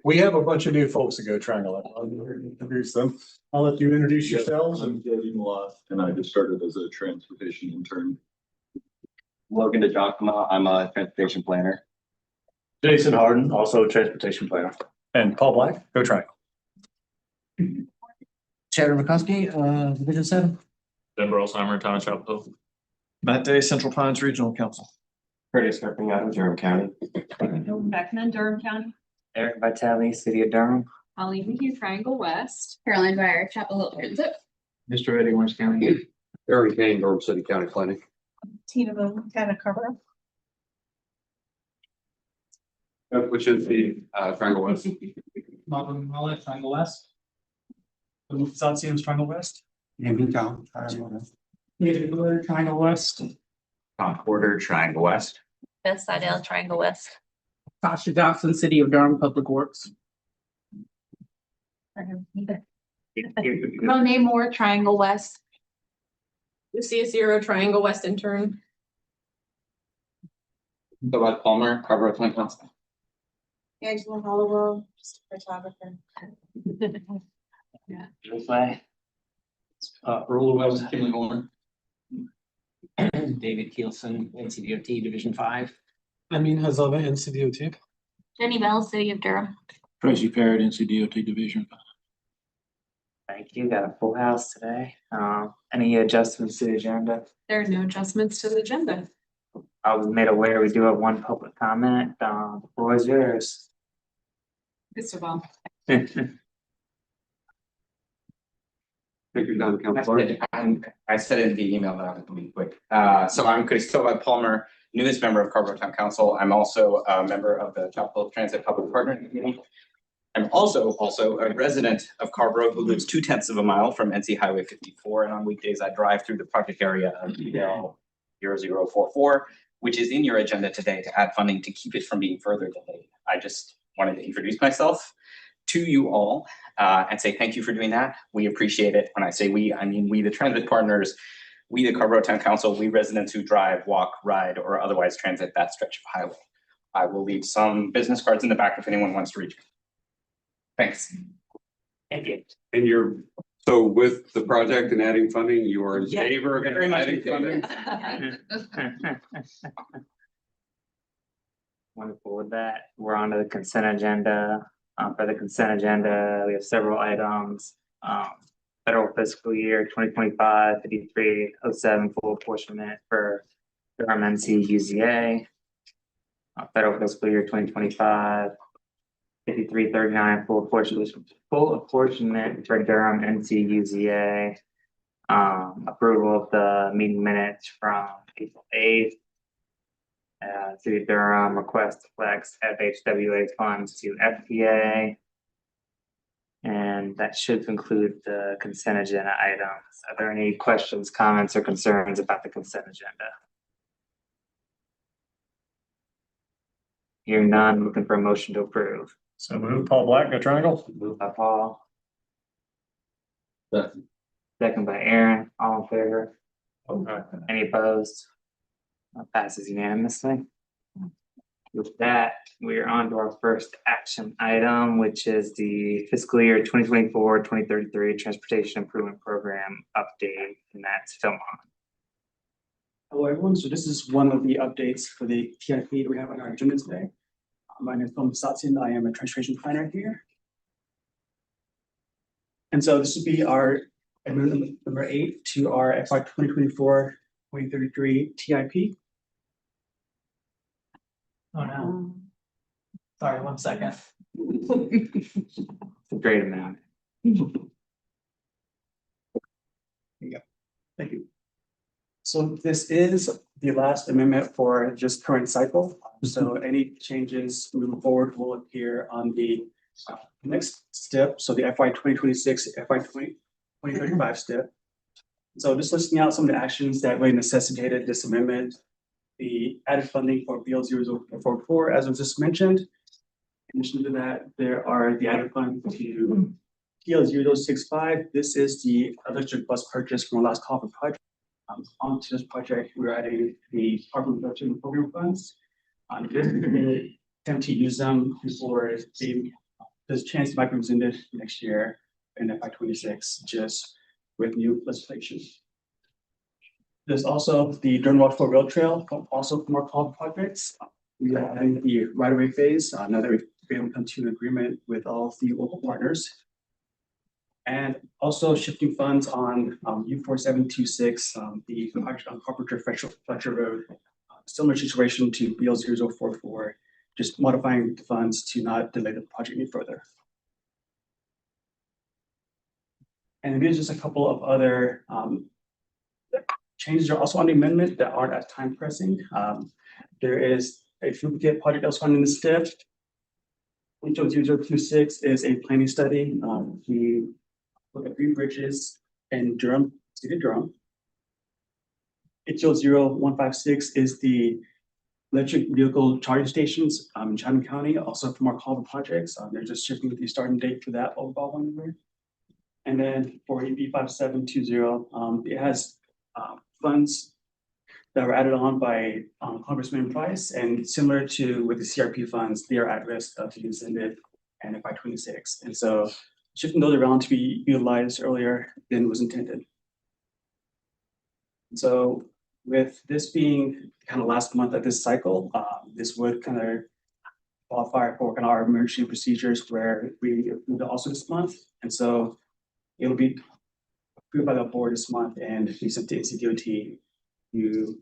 We have a bunch of new folks to go triangle. I'll introduce them. I'll let you introduce yourselves. I'm Jody Maloff, and I just started as a transportation intern. Logan DeJacoma, I'm a transportation planner. Jason Harden, also a transportation planner. And Paul Black, go triangle. Chad McCoskey, Division 7. Denver Alzheimer, Thomas Chapel. Matt Day, Central Pines Regional Council. Curtis Kirping out of Durham County. Beckman, Durham County. Eric Vitale, City of Durham. Holly McHugh, Triangle West. Caroline Dwyer, Chapel Hill Transit. Mr. Eddie, Orange County. Aaron Kane, Durham City County Planning. Tina Boone, Tanacarboro. Which is the Triangle West. Marvin Mullet, Triangle West. South Seams, Triangle West. Newton Town. Native Blue, Triangle West. Tom Porter, Triangle West. Beth Sidell, Triangle West. Tasha Johnson, City of Durham, Public Works. Monet Moore, Triangle West. Lucia Zero, Triangle West intern. Bud Palmer, Carver Plant Council. Angela Hollowell, just a photographer. Earl Wells, Kimley Horn. David Keelson, NCDOT, Division 5. Amin Hazava, NCDOT. Jenny Bell, City of Durham. Tracy Parrott, NCDOT Division. Thank you. Got a full house today. Any adjustments to the agenda? There are no adjustments to the agenda. I was made aware we do have one public comment. The floor is yours. Mr. Bell. Thank you, Don Council. I said in the email that I was gonna be quick. So I'm Cristobal Palmer, newest member of Carver Town Council. I'm also a member of the Chapel Hill Transit Public Partnering Committee. I'm also a resident of Carver who lives 2/10 of a mile from NC Highway 54. And on weekdays, I drive through the project area of TPO 0044, which is in your agenda today to add funding to keep it from being further delayed. I just wanted to introduce myself to you all and say thank you for doing that. We appreciate it. When I say we, I mean we, the transit partners, we, the Carver Town Council, we residents who drive, walk, ride, or otherwise transit that stretch of highway. I will leave some business cards in the back if anyone wants to reach me. Thanks. Thank you. And so with the project and adding funding, you are in Yeah, favor of very much adding funding? Wonderful with that. We're on to the consent agenda. For the consent agenda, we have several items. Federal fiscal year 2025-5307 full apportionment for Durham NC UZA. Federal fiscal year 2025-5339 full apportionment for Durham NC UZA. Approval of the meeting minutes from April 8th. City of Durham request to flex FHWA funds to FPA. And that should conclude the consent agenda items. Are there any questions, comments, or concerns about the consent agenda? Hearing none, looking for a motion to approve. So move Paul Black, go triangle. Moved by Paul. Second by Aaron, all in favor? Any opposed? Passes unanimously. With that, we are on to our first action item, which is the fiscal year 2024-2033 Transportation Improvement Program update, and that's Philmon. Hello, everyone. So this is one of the updates for the TIP that we have on our agenda today. My name is Phil Satsin. I am a transportation planner here. And so this would be our amendment number 8 to our FY 2024-2033 TIP. Oh no. Sorry, 1 second. It's a great amount. Thank you. So this is the last amendment for just current cycle. So any changes moving forward will appear on the next step. So the FY 2026, FY 2035 step. So just listing out some of the actions that really necessitated this amendment. The added funding for BL 0044, as was just mentioned. In addition to that, there are the added funds to PL 0065. This is the electric bus purchase from our last call for project. Onto this project, we're adding the carbon reduction program funds. This is attempt to use them for the there's a chance it might be rescinded next year in FY 26, just with new legislation. There's also the Durham Rockford Rail Trail, also from our call projects. We are adding the right-of-way phase, now that we've been able to come to an agreement with all of the local partners. And also shifting funds on U4726, the project on Carpenter Fletcher Road. Similar situation to BL 0044, just modifying the funds to not delay the project any further. And there's just a couple of other changes are also on the amendment that aren't as time pressing. There is a duplicate project that was funded in the STIP. HO 0026 is a planning study. We look at 3 bridges in Durham, city of Durham. HO 0156 is the electric vehicle charging stations in Chatham County, also from our Culver projects. They're just shifting the starting date for that about 1 year. And then for EB 5720, it has funds that were added on by Congressman Price, and similar to with the CRP funds, they are at risk of being rescinded and FY 26. And so shifting those around to be utilized earlier than was intended. So with this being kind of last month of this cycle, this would kind of qualify for kind of our emergency procedures where we moved also this month. And so it'll be approved by the board this month and be sent to NCDOT. You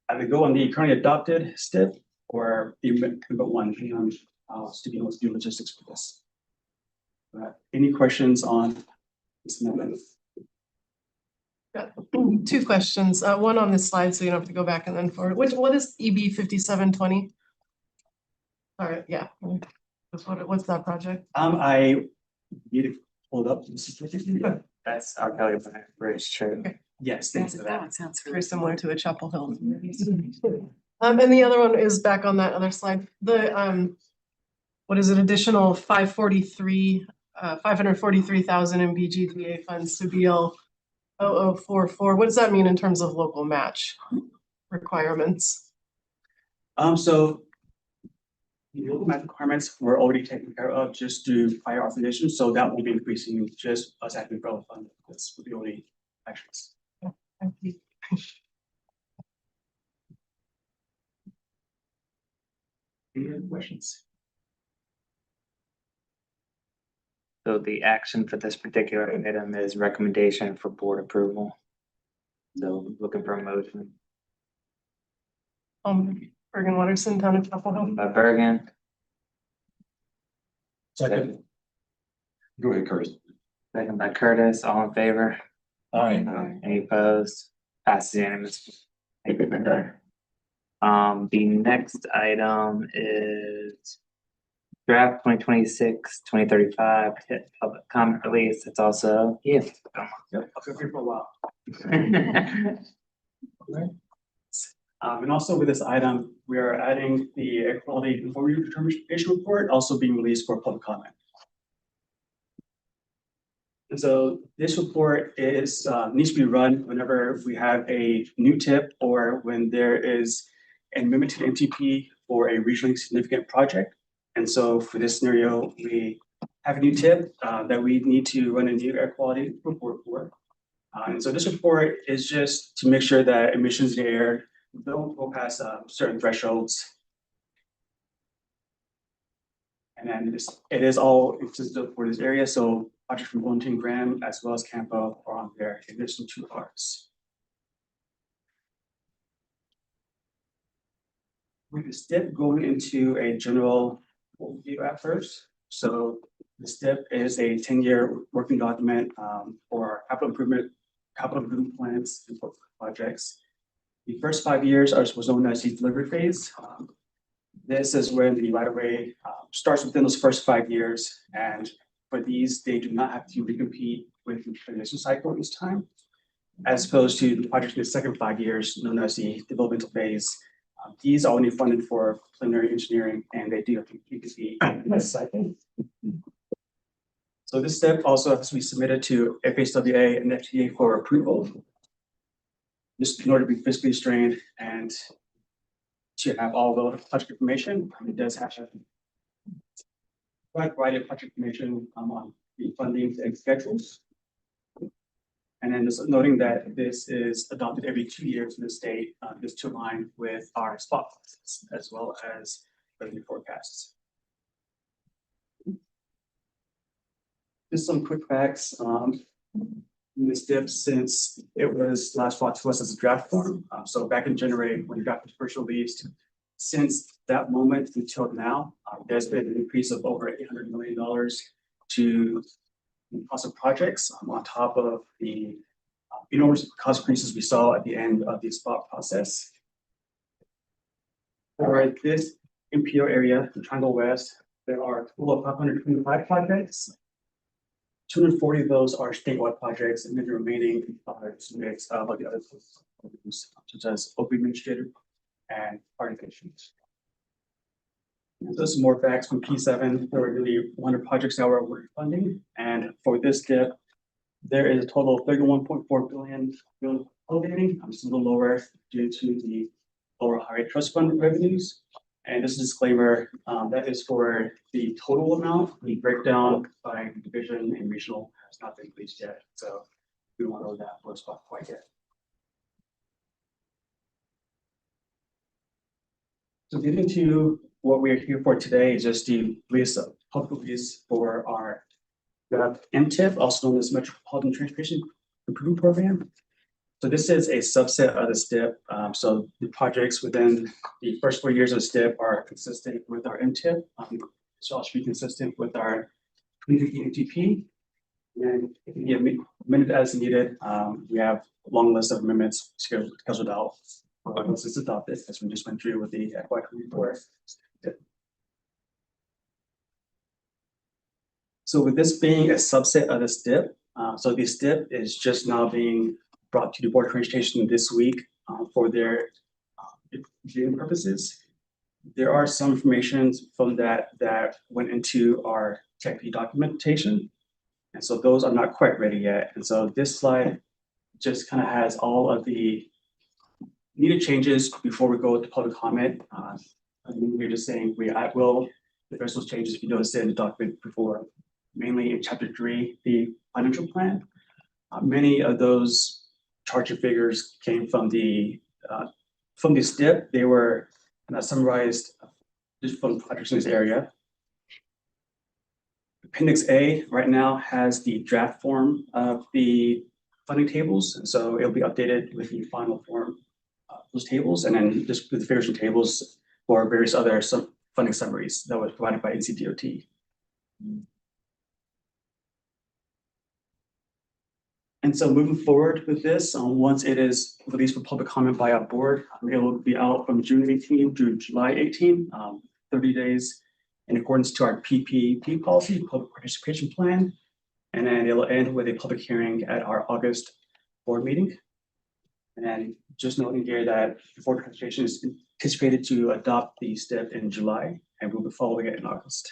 either go on the currently adopted STIP or the amendment one, to be able to do logistics for this. Any questions on this amendment? Got 2 questions. One on this slide, so you don't have to go back and then forward. What is EB 5720? All right, yeah. What's that project? I need to pull it up. That's our Kelly Bridge true. Yes, thanks for that. That sounds very similar to a Chapel Hill. And the other one is back on that other slide. The what is it? Additional 543,000 in BGDA funds to BL 0044. What does that mean in terms of local match requirements? So the local match requirements were already taken care of just through prior authorization, so that will be increasing just us having umbrella fund. That's the only actions. Thank you. Any other questions? So the action for this particular item is recommendation for board approval. So looking for a motion Bergen Watterson, Town of Chapel Hill. by Bergen, Second. Go ahead, Curtis. second by Curtis, all in favor? Aye. Any opposed? Passes unanimously. Thank you, Brenda. The next item is draft 2026-2035 hit public comment release. It's also, yeah. Yep, I'll feel free for a while. And also with this item, we are adding the air quality overview determination report also being released for public comment. And so this report is needs to be run whenever we have a new tip or when there is an amendment to the MTP for a regionally significant project. And so for this scenario, we have a new tip that we need to run a new air quality report for. And so this report is just to make sure that emissions in the air don't go past certain thresholds. And then it is all inclusive for this area. So projects from Bonnington Graham as well as Campo are on there in addition to ours. With the STIP going into a general overview at first. So the STIP is a 10-year working document for capital improvement plans and projects. The first 5 years was known as the delivery phase. This is when the right-of-way starts within those first 5 years. And for these, they do not have to recompete with the transition cycle each time, as opposed to the project in the second 5 years, known as the developmental phase. These are only funded for preliminary engineering, and they do have to compete in this cycle. So this step also has to be submitted to FHWA and FTA for approval. Just in order to be fiscally strained and to have all the project information, it does have provide variety of project information on the funding and schedules. And then just noting that this is adopted every 2 years in the state, just to align with our spot process as well as revenue forecasts. Just some quick facts, in this dip since it was last brought to us as a draft form. So back in January, when the draft was first released, since that moment until now, there's been an increase of over $800 million to the cost of projects, on top of the enormous cost increases we saw at the end of the spot process. For this MPO area, the Triangle West, there are a total of 525 projects. 240 of those are statewide projects, and then the remaining are mix of like the other programs, such as open administrator and organizations. Those some more facts from P7. There were nearly 100 projects that were awarded funding, and for this dip, there is a total of 31.4 billion elevating. I'm just a little lower due to the lower higher trust fund revenues. And this disclaimer, that is for the total amount. The breakdown by division and regional has not been released yet, so we don't know that for spot quite yet. So getting to what we're here for today is just the release of public release for our MTIP, also known as Metropolitan Transportation Improvement Program. So this is a subset of the STIP. So the projects within the first 4 years of STIP are consistent with our MTIP. So it should be consistent with our 2050 NTP. And it can be amended as needed. We have a long list of amendments scheduled out once it's adopted, as we just went through with the FY24. So with this being a subset of the STIP, so the STIP is just now being brought to the Board of Transportation this week for their viewing purposes. There are some information from that went into our TPO documentation. And so those are not quite ready yet. And so this slide just kind of has all of the needed changes before we go to public comment. We're just saying I will address those changes if you notice it in the document before, mainly in chapter 3, the financial plan. Many of those charts and figures came from the STIP. They were summarized just from projects in this area. Appendix A right now has the draft form of the funding tables, and so it'll be updated with the final form of those tables, and then just with the figures and tables for various other funding summaries that was provided by NCDOT. And so moving forward with this, once it is released for public comment by our board, it will be out from June 18 to July 18, 30 days in accordance to our PPP policy, public participation plan. And then it'll end with a public hearing at our August board meeting. And then just noting here that the Board of Transportation is anticipated to adopt the STIP in July, and we'll be following it in August.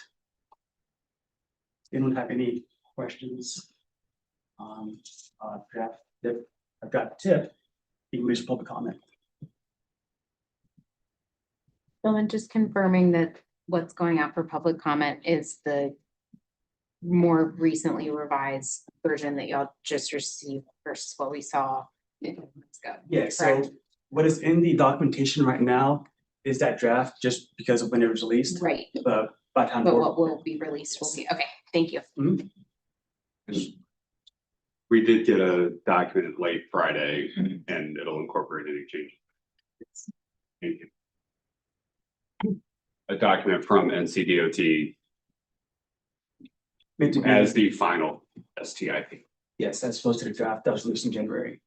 Anyone have any questions? Draft tip, I've got tip, English public comment. So I'm just confirming that what's going out for public comment is the more recently revised version that y'all just received versus what we saw. Yeah, so what is in the documentation right now is that draft just because of when it was released. Right. But by the time But what will be released will be, okay, thank you. We did get a document late Friday and it'll incorporate any changes. Thank you. A document from NCDOT as the final STIP. Yes, that's supposed to the draft that was released in January.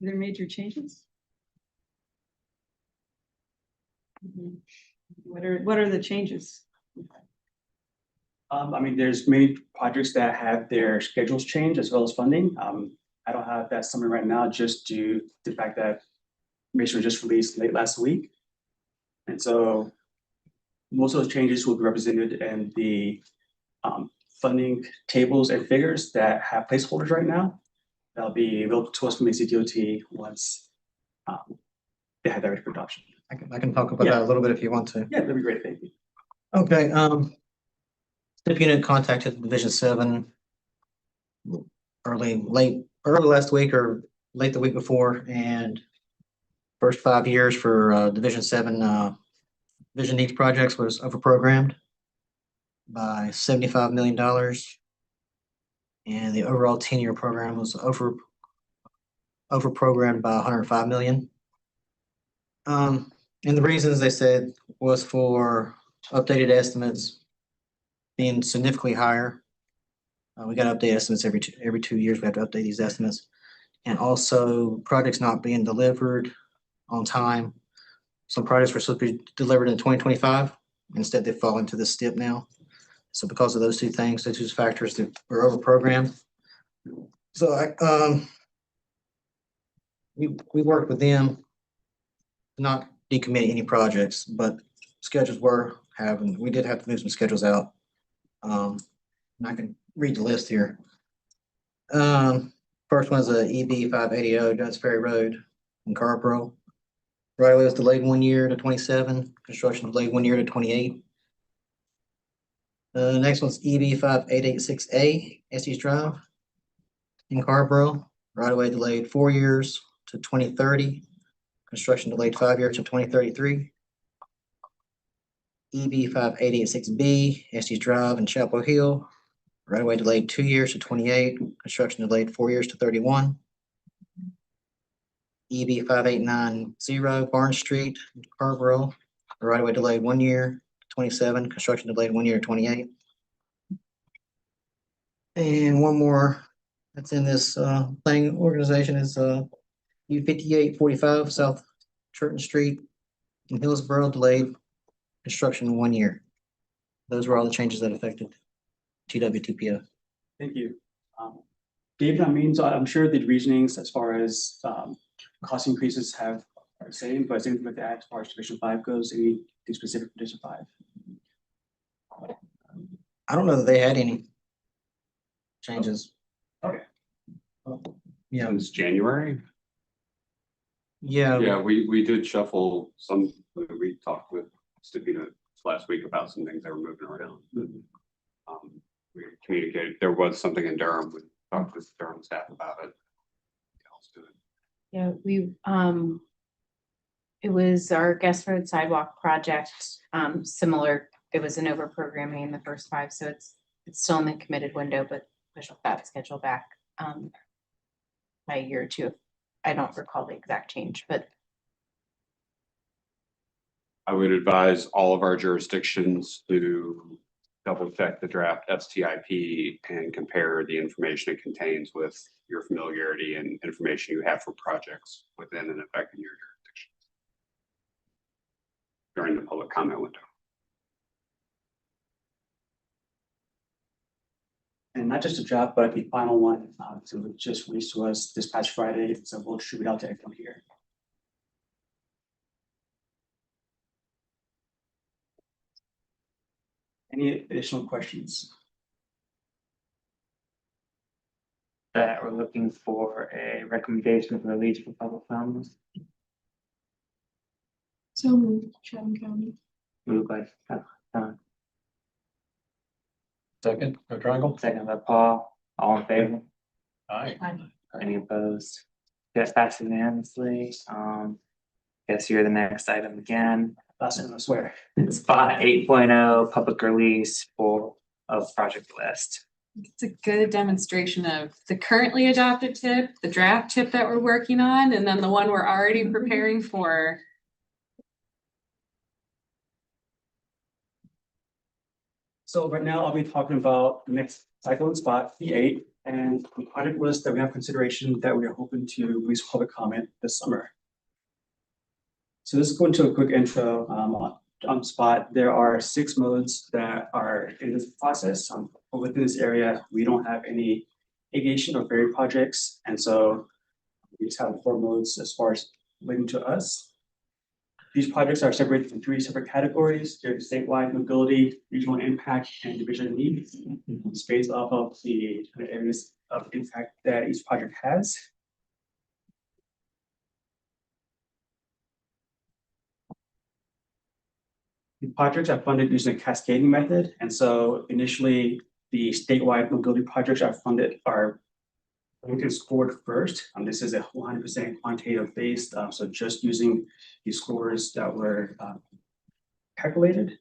There major changes? What are the changes? I mean, there's many projects that have their schedules changed as well as funding. I don't have that summary right now, just due to the fact that information was just released late last week. And so most of those changes will be represented in the funding tables and figures that have placeholders right now. That'll be available to us from NCDOT once they have that ready for adoption. I can talk about that a little bit if you want to. Yeah, that'd be great, thank you. Okay, STIP unit contacted Division 7 early last week or late the week before, and first 5 years for Division 7 vision needs projects was overprogrammed by $75 million. And the overall 10-year program was overprogrammed by 105 million. And the reasons they said was for updated estimates being significantly higher. We got to update estimates every 2 years. We have to update these estimates, and also projects not being delivered on time. Some projects were supposed to be delivered in 2025. Instead, they fall into this STIP now. So because of those two things, those two factors that were overprogrammed. So we worked with them to not decommit any projects, but schedules we did have to move some schedules out. And I can read the list here. First one's a EB 580 Jones Ferry Road in Carborough. Right away was delayed 1 year to 27. Construction delayed 1 year to 28. Next one's EB 5886A Estes Drive in Carborough. Right away delayed 4 years to 2030. Construction delayed 5 years to 2033. EB 5886B Estes Drive in Chapel Hill. Right away delayed 2 years to 28. Construction delayed 4 years to 31. EB 5890 Barnes Street, Carborough. Right away delayed 1 year to 27. Construction delayed 1 year to 28. And one more that's in this organization is U 5845 South Churton Street in Hillsborough, delayed construction 1 year. Those were all the changes that affected TWTPO. Thank you. David, I mean, so I'm sure the reasonings as far as cost increases are the same, but same with that as far as Division 5 goes, anything specific for Division 5? I don't know that they had any changes. Okay. Yeah. Since January? Yeah. Yeah, we did shuffle some, we talked with Stevina last week about some things that were moving around. We communicated, there was something in Durham, we talked with Durham staff about it. Yeah, it was our guest road sidewalk project, similar, it was an over programming in the first 5, so it's still in the committed window, but push that schedule back by a year or 2. I don't recall the exact change, but I would advise all of our jurisdictions to double check the draft STIP and compare the information it contains with your familiarity and information you have for projects within and affecting your jurisdiction during the public comment window. And not just a draft, but the final one, so it just released to us this past Friday, so we'll distribute out to everyone here. Any additional questions? That we're looking for a recommendation for release for public comments. So moved, Chatham County. Moved by Second, no triangle? second by Paul, all in favor? Aye. Any opposed? Yes, passed unanimously. Guess you're the next item again. Last one, I swear. Spot 8.0 public release of project list. It's a good demonstration of the currently adopted tip, the draft tip that we're working on, and then the one we're already preparing for. So right now I'll be talking about the next cycle in spot P8 and the project list that we have consideration that we are hoping to release public comment this summer. So this is going to a quick intro on spot. There are 6 modes that are in this process. But within this area, we don't have any aviation or ferry projects. And so we just have 4 modes as far as relating to us. These projects are separated into 3 separate categories. There's statewide mobility, regional impact, and division needs. It's based off of the areas of impact that each project has. The projects are funded using a cascading method, and so initially, the statewide mobility projects are funded are scored first. This is a 100% quantitative based, so just using the scores that were calculated.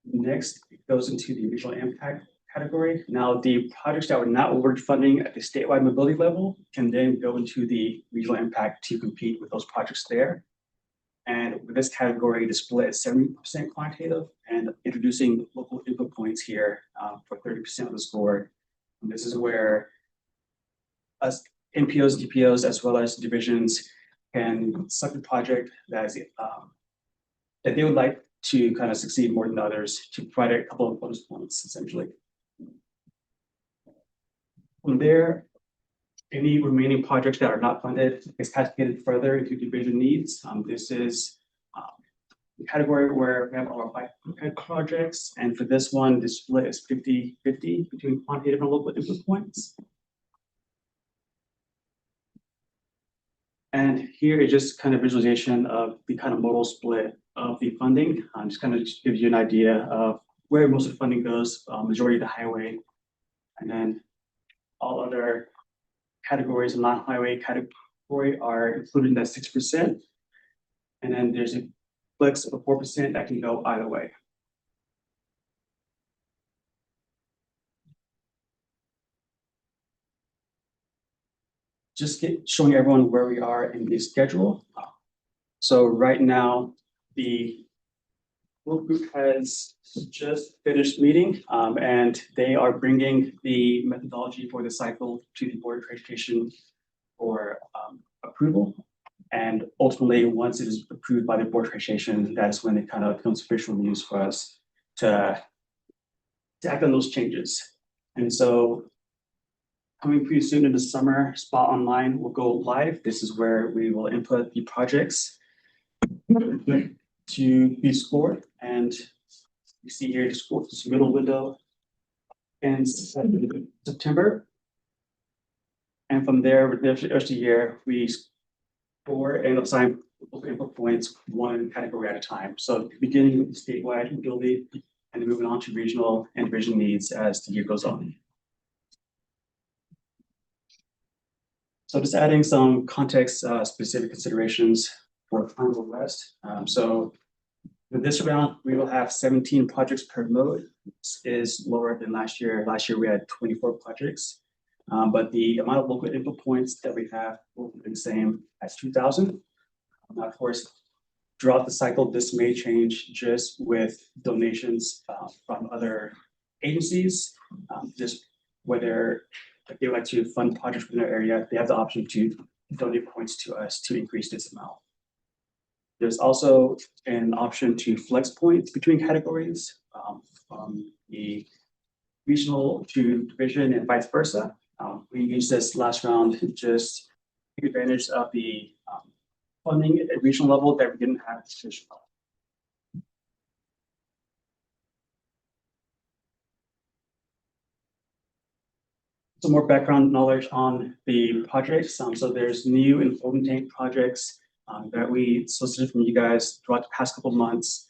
Next, it goes into the regional impact category. Now, the projects that were not awarded funding at the statewide mobility level can then go into the regional impact to compete with those projects there. And with this category, the split is 70% quantitative and introducing local input points here for 30% of the score. And this is where us NPOs, DPOs, as well as divisions can select a project that is that they would like to kind of succeed more than others to provide a couple of bonus points essentially. From there, any remaining projects that are not funded is cascaded further into division needs. This is the category where we have all our bike projects. And for this one, the split is 50-50 between quantitative and local input points. And here is just kind of visualization of the kind of modal split of the funding. Just kind of gives you an idea of where most of the funding goes, majority of the highway, and then all other categories of non-highway category are included in that 6%. And then there's a flex of 4% that can go either way. Just showing everyone where we are in the schedule. So right now, the work group has just finished meeting, and they are bringing the methodology for the cycle to the Board of Transportation for approval. And ultimately, once it is approved by the Board of Transportation, that's when it kind of becomes official news for us to act on those changes. And so coming pretty soon in the summer, Spot Online will go live. This is where we will input the projects to be scored. And you see here the score, this middle window ends in September. And from there, with the rest of the year, we score and assign input points one category at a time. So beginning with the statewide mobility and moving on to regional and division needs as the year goes on. So just adding some context specific considerations for Triangle West. So with this round, we will have 17 projects per mode. This is lower than last year. Last year we had 24 projects, but the amount of local input points that we have will be the same as 2,000. Of course, throughout the cycle, this may change just with donations from other agencies, just whether if they would like to fund projects within their area, they have the option to donate points to us to increase this amount. There's also an option to flex points between categories from the regional to division and vice versa. We used this last round to just take advantage of the funding at regional level that we didn't have at the division level. Some more background knowledge on the projects. So there's new and floating tank projects that we solicited from you guys throughout the past couple of months.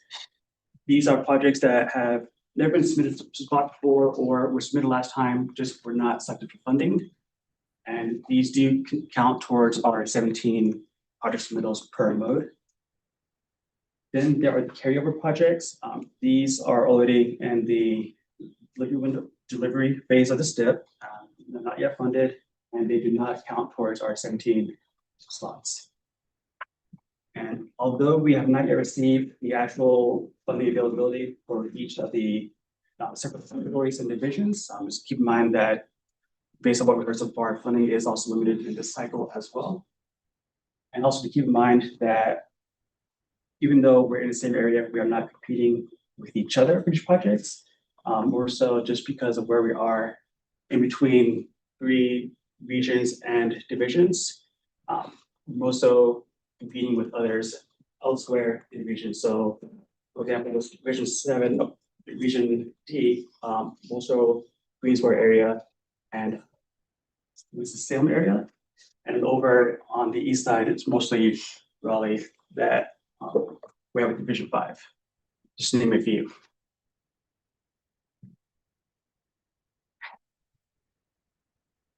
These are projects that have never been submitted to Spot before or were submitted last time, just were not selected for funding. And these do count towards our 17 project submittals per mode. Then there are the carryover projects. These are already in the delivery phase of the STIP. They're not yet funded, and they do not count towards our 17 slots. And although we have not yet received the actual funding availability for each of the separate categories and divisions, just keep in mind that based on what we've heard so far, funding is also limited in this cycle as well. And also to keep in mind that even though we're in the same area, we are not competing with each other for these projects, more so just because of where we are in between 3 regions and divisions, more so competing with others elsewhere in the region. So, for example, Division 7, Region D, also Greensboro area, and this is Salem area. And over on the east side, it's mostly Raleigh that we have a Division 5. just to name a few.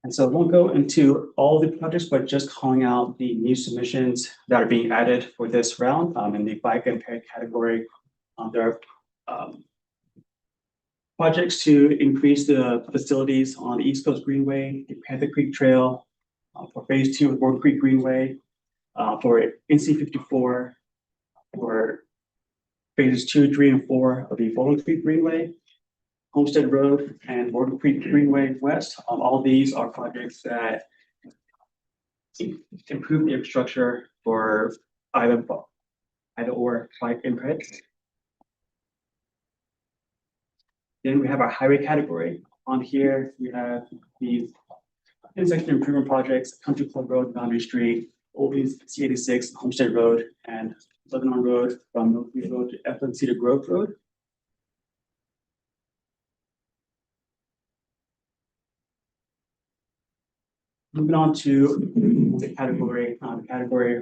And so I won't go into all the projects, but just calling out the new submissions that are being added for this round in the bike and ped category. There are projects to increase the facilities on the East Coast Greenway, the Panther Creek Trail, for phase 2 of Warden Creek Greenway, for NC 54, for phases 2, 3, and 4 of the Bowling Creek Greenway, Homestead Road, and Warden Creek Greenway West. All these are projects that improve the infrastructure for either or bike and ped. Then we have our highway category. On here, we have these intersection improvement projects, Country Club Road, Boundary Street, Oldies C86, Homestead Road, and Lebanon Road from Millfield Road to Eflin Cedar Grove Road. Moving on to the category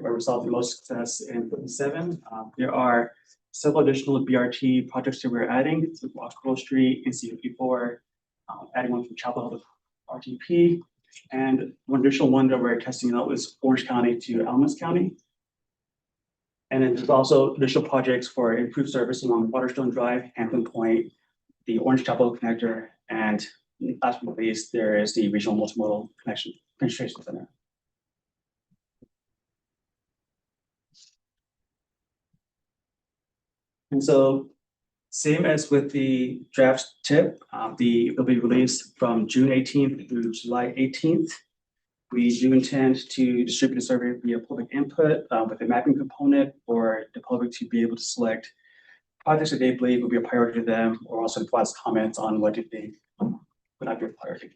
where we saw the most success in 57. There are several additional BRT projects that we're adding to Washington Street, NC 54, adding one from Chapel Hill to RTP, and one additional one that we're testing out is Orange County to Almas County. And then there's also additional projects for improved service along Waterstone Drive, Hampton Point, the Orange Chapel connector, and last but not least, there is the regional multimodal penetration center. And so, same as with the draft tip, it'll be released from June 18th through July 18th. We do intend to distribute a survey via public input with a mapping component for the public to be able to select projects that they believe will be a priority to them, or also provide comments on what do they would not be a priority.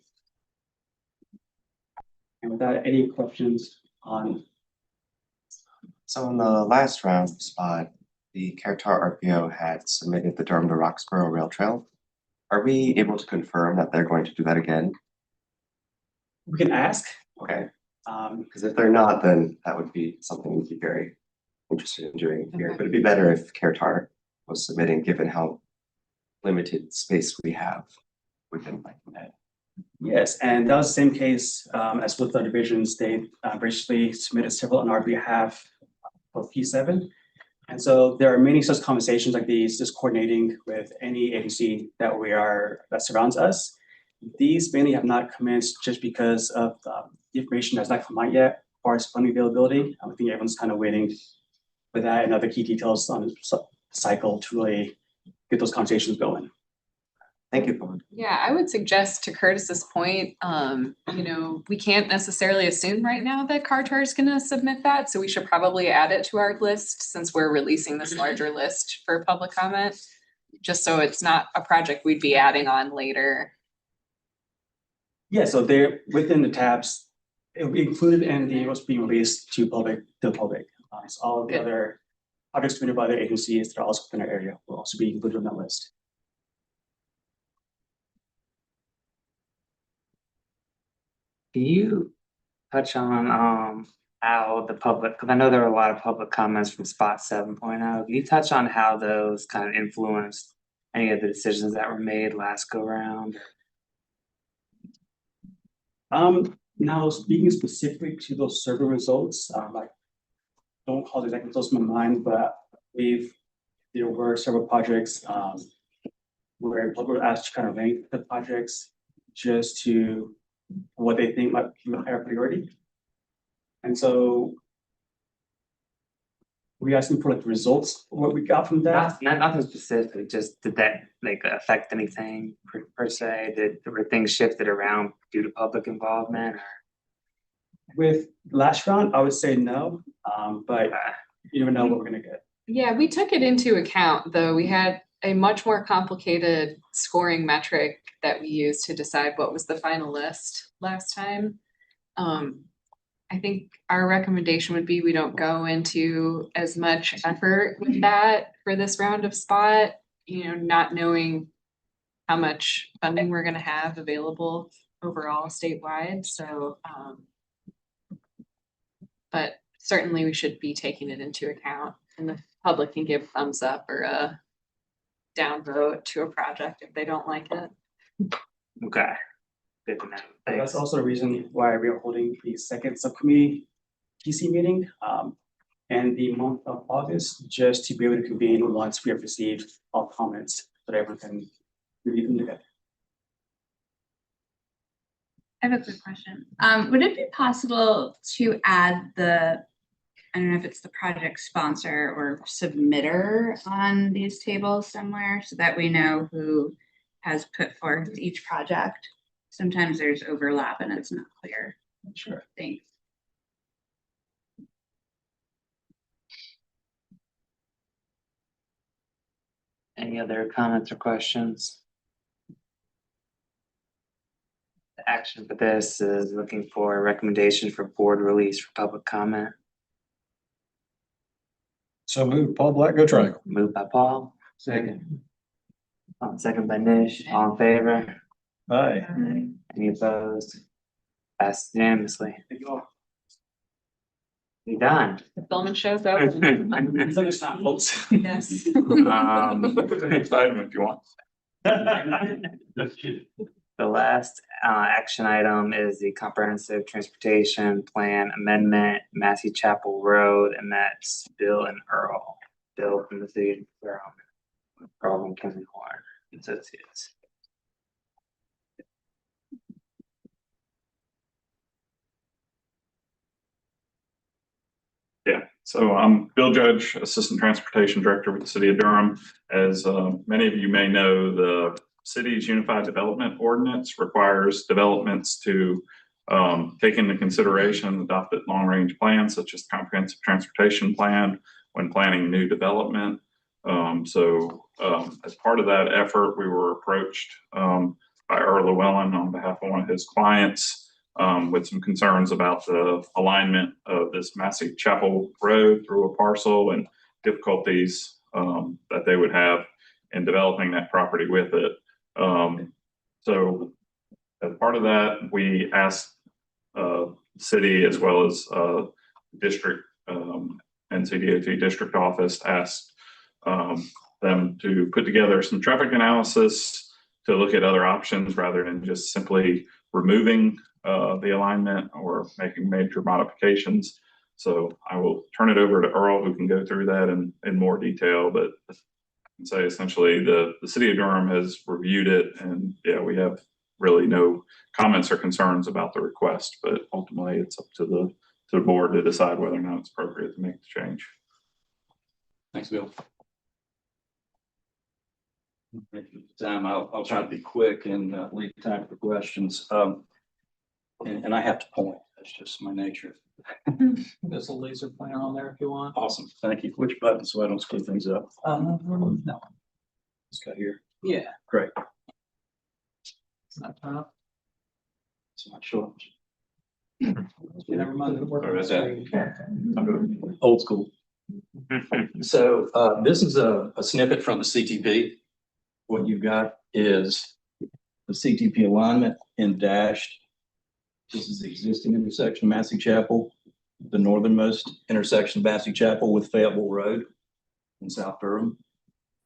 And with that, any questions on? So in the last round spot, the Caratar RPO had submitted the Durham to Roxborough Rail Trail. Are we able to confirm that they're going to do that again? We can ask. Okay. Because if they're not, then that would be something we'd be very interested in doing here. But it'd be better if Caratar was submitting, given how limited space we have within Bike and Ped. Yes, and that was the same case as with the divisions. They graciously submitted several on our behalf for P7. And so there are many such conversations like these, just coordinating with any agency that surrounds us. These mainly have not commenced just because of the information that's not come out yet, as far as funding availability. I think everyone's kind of waiting for that and other key details on the cycle to really get those conversations going. Thank you, Paul. Yeah, I would suggest to Curtis's point, we can't necessarily assume right now that Caratar is gonna submit that, so we should probably add it to our list since we're releasing this larger list for public comment. Just so it's not a project we'd be adding on later. Yeah, so they're within the tabs. It'll be included in what's being released to the public. So all of the other projects submitted by the agencies that are also within our area will also be included on that list. Can you touch on how the public, because I know there were a lot of public comments from Spot 7.0. Can you touch on how those kind of influenced any of the decisions that were made last go round? Now speaking specifically to those survey results, I don't call the exact results in my mind, but there were several projects where people were asked to kind of rank the projects just to what they think might be a higher priority. And so we asking for like the results of what we got from that. Nothing specific, just did that affect anything per se? Were things shifted around due to public involvement? With last round, I would say no, but you never know what we're gonna get. Yeah, we took it into account, though. We had a much more complicated scoring metric that we used to decide what was the final list last time. I think our recommendation would be we don't go into as much effort with that for this round of spot, not knowing how much funding we're gonna have available overall statewide, so but certainly we should be taking it into account, and the public can give thumbs up or downvote to a project if they don't like it. Okay. Good to know. That's Thanks. also the reason why we are holding the second subcommittee TC meeting in the month of August, just to be able to convene once we have received all comments, so that everyone can review them together. I have a quick question. Would it be possible to add the, I don't know if it's the project sponsor or submitter on these tables somewhere so that we know who has put forth each project? Sometimes there's overlap and it's not clear. Sure. Thanks. Any other comments or questions? The action for this is looking for a recommendation for board release for public comment. So move, Paul Black, go Triangle. Moved by Paul, Second. second by Nish, all in favor? Aye. Any opposed? Passed unanimously. Thank you all. You done? The film and show's over. It's like it's not folks. Yes. Excitement if you want. The last action item is the comprehensive transportation plan amendment, Massey Chapel Road, and that's Bill and Earl. Bill from the city of Earl from Kevin Horn Associates. Yeah, so I'm Bill Judge, Assistant Transportation Director with the City of Durham. As many of you may know, the city's Unified Development Ordinance requires developments to take into consideration adopted long-range plans such as comprehensive transportation plan when planning new development. As part of that effort, we were approached by Earl Llewellyn on behalf of one of his clients with some concerns about the alignment of this Massey Chapel Road through a parcel and difficulties that they would have in developing that property with it. So as part of that, we asked city as well as district NCDOT district office asked them to put together some traffic analysis to look at other options rather than just simply removing the alignment or making major modifications. So I will turn it over to Earl, who can go through that in more detail, but I can say essentially the city of Durham has reviewed it, and yeah, we have really no comments or concerns about the request, but ultimately it's up to the board to decide whether or not it's appropriate to make the change. Thanks, Bill. Time, I'll try to be quick and leave time for questions. And I have to point, that's just my nature. There's a laser pointer on there if you want. Awesome, thank you. Which button, so I don't screw things up? No. This guy here. Yeah. Great. It's not turn up. It's not short. Never mind. Or is that old school? So this is a snippet from the CTP. What you've got is the CTP alignment in dashed. This is the existing intersection, Massey Chapel, the northernmost intersection of Massey Chapel with Fayetteville Road in South Durham.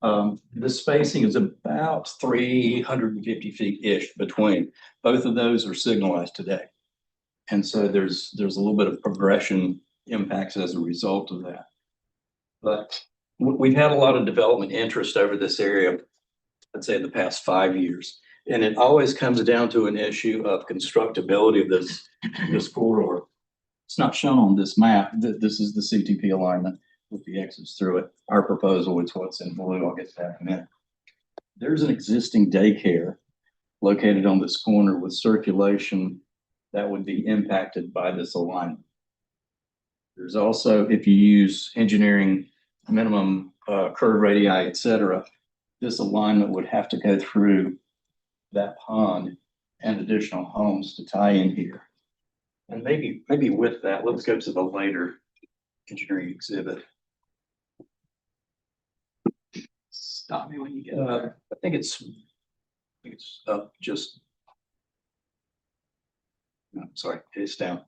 The spacing is about 350 feet-ish between. Both of those are signalized today. And so there's a little bit of progression impacts as a result of that. But we've had a lot of development interest over this area, I'd say in the past 5 years. And it always comes down to an issue of constructability of this corridor. It's not shown on this map. This is the CTP alignment with the exits through it. Our proposal is what's in blue. I'll get to that in a minute. There's an existing daycare located on this corner with circulation that would be impacted by this alignment. There's also, if you use engineering minimum curve radii, et cetera, this alignment would have to go through that pond and additional homes to tie in here. And maybe with that, let's go to the later engineering exhibit. Stop me when you get there. I think it's up just. No, sorry, it's down.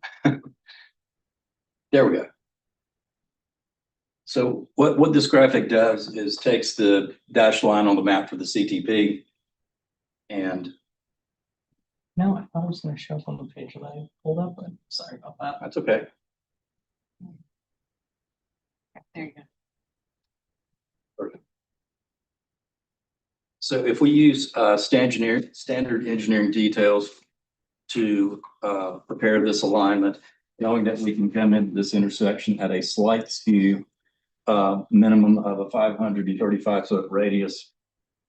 There we go. So what this graphic does is takes the dashed line on the map for the CTP. And No, I thought it was gonna show up on the page that I pulled up, but sorry about that. that's okay. There you go. So if we use standard engineering details to prepare this alignment, knowing that we can come into this intersection at a slight skew, minimum of a 535 foot radius,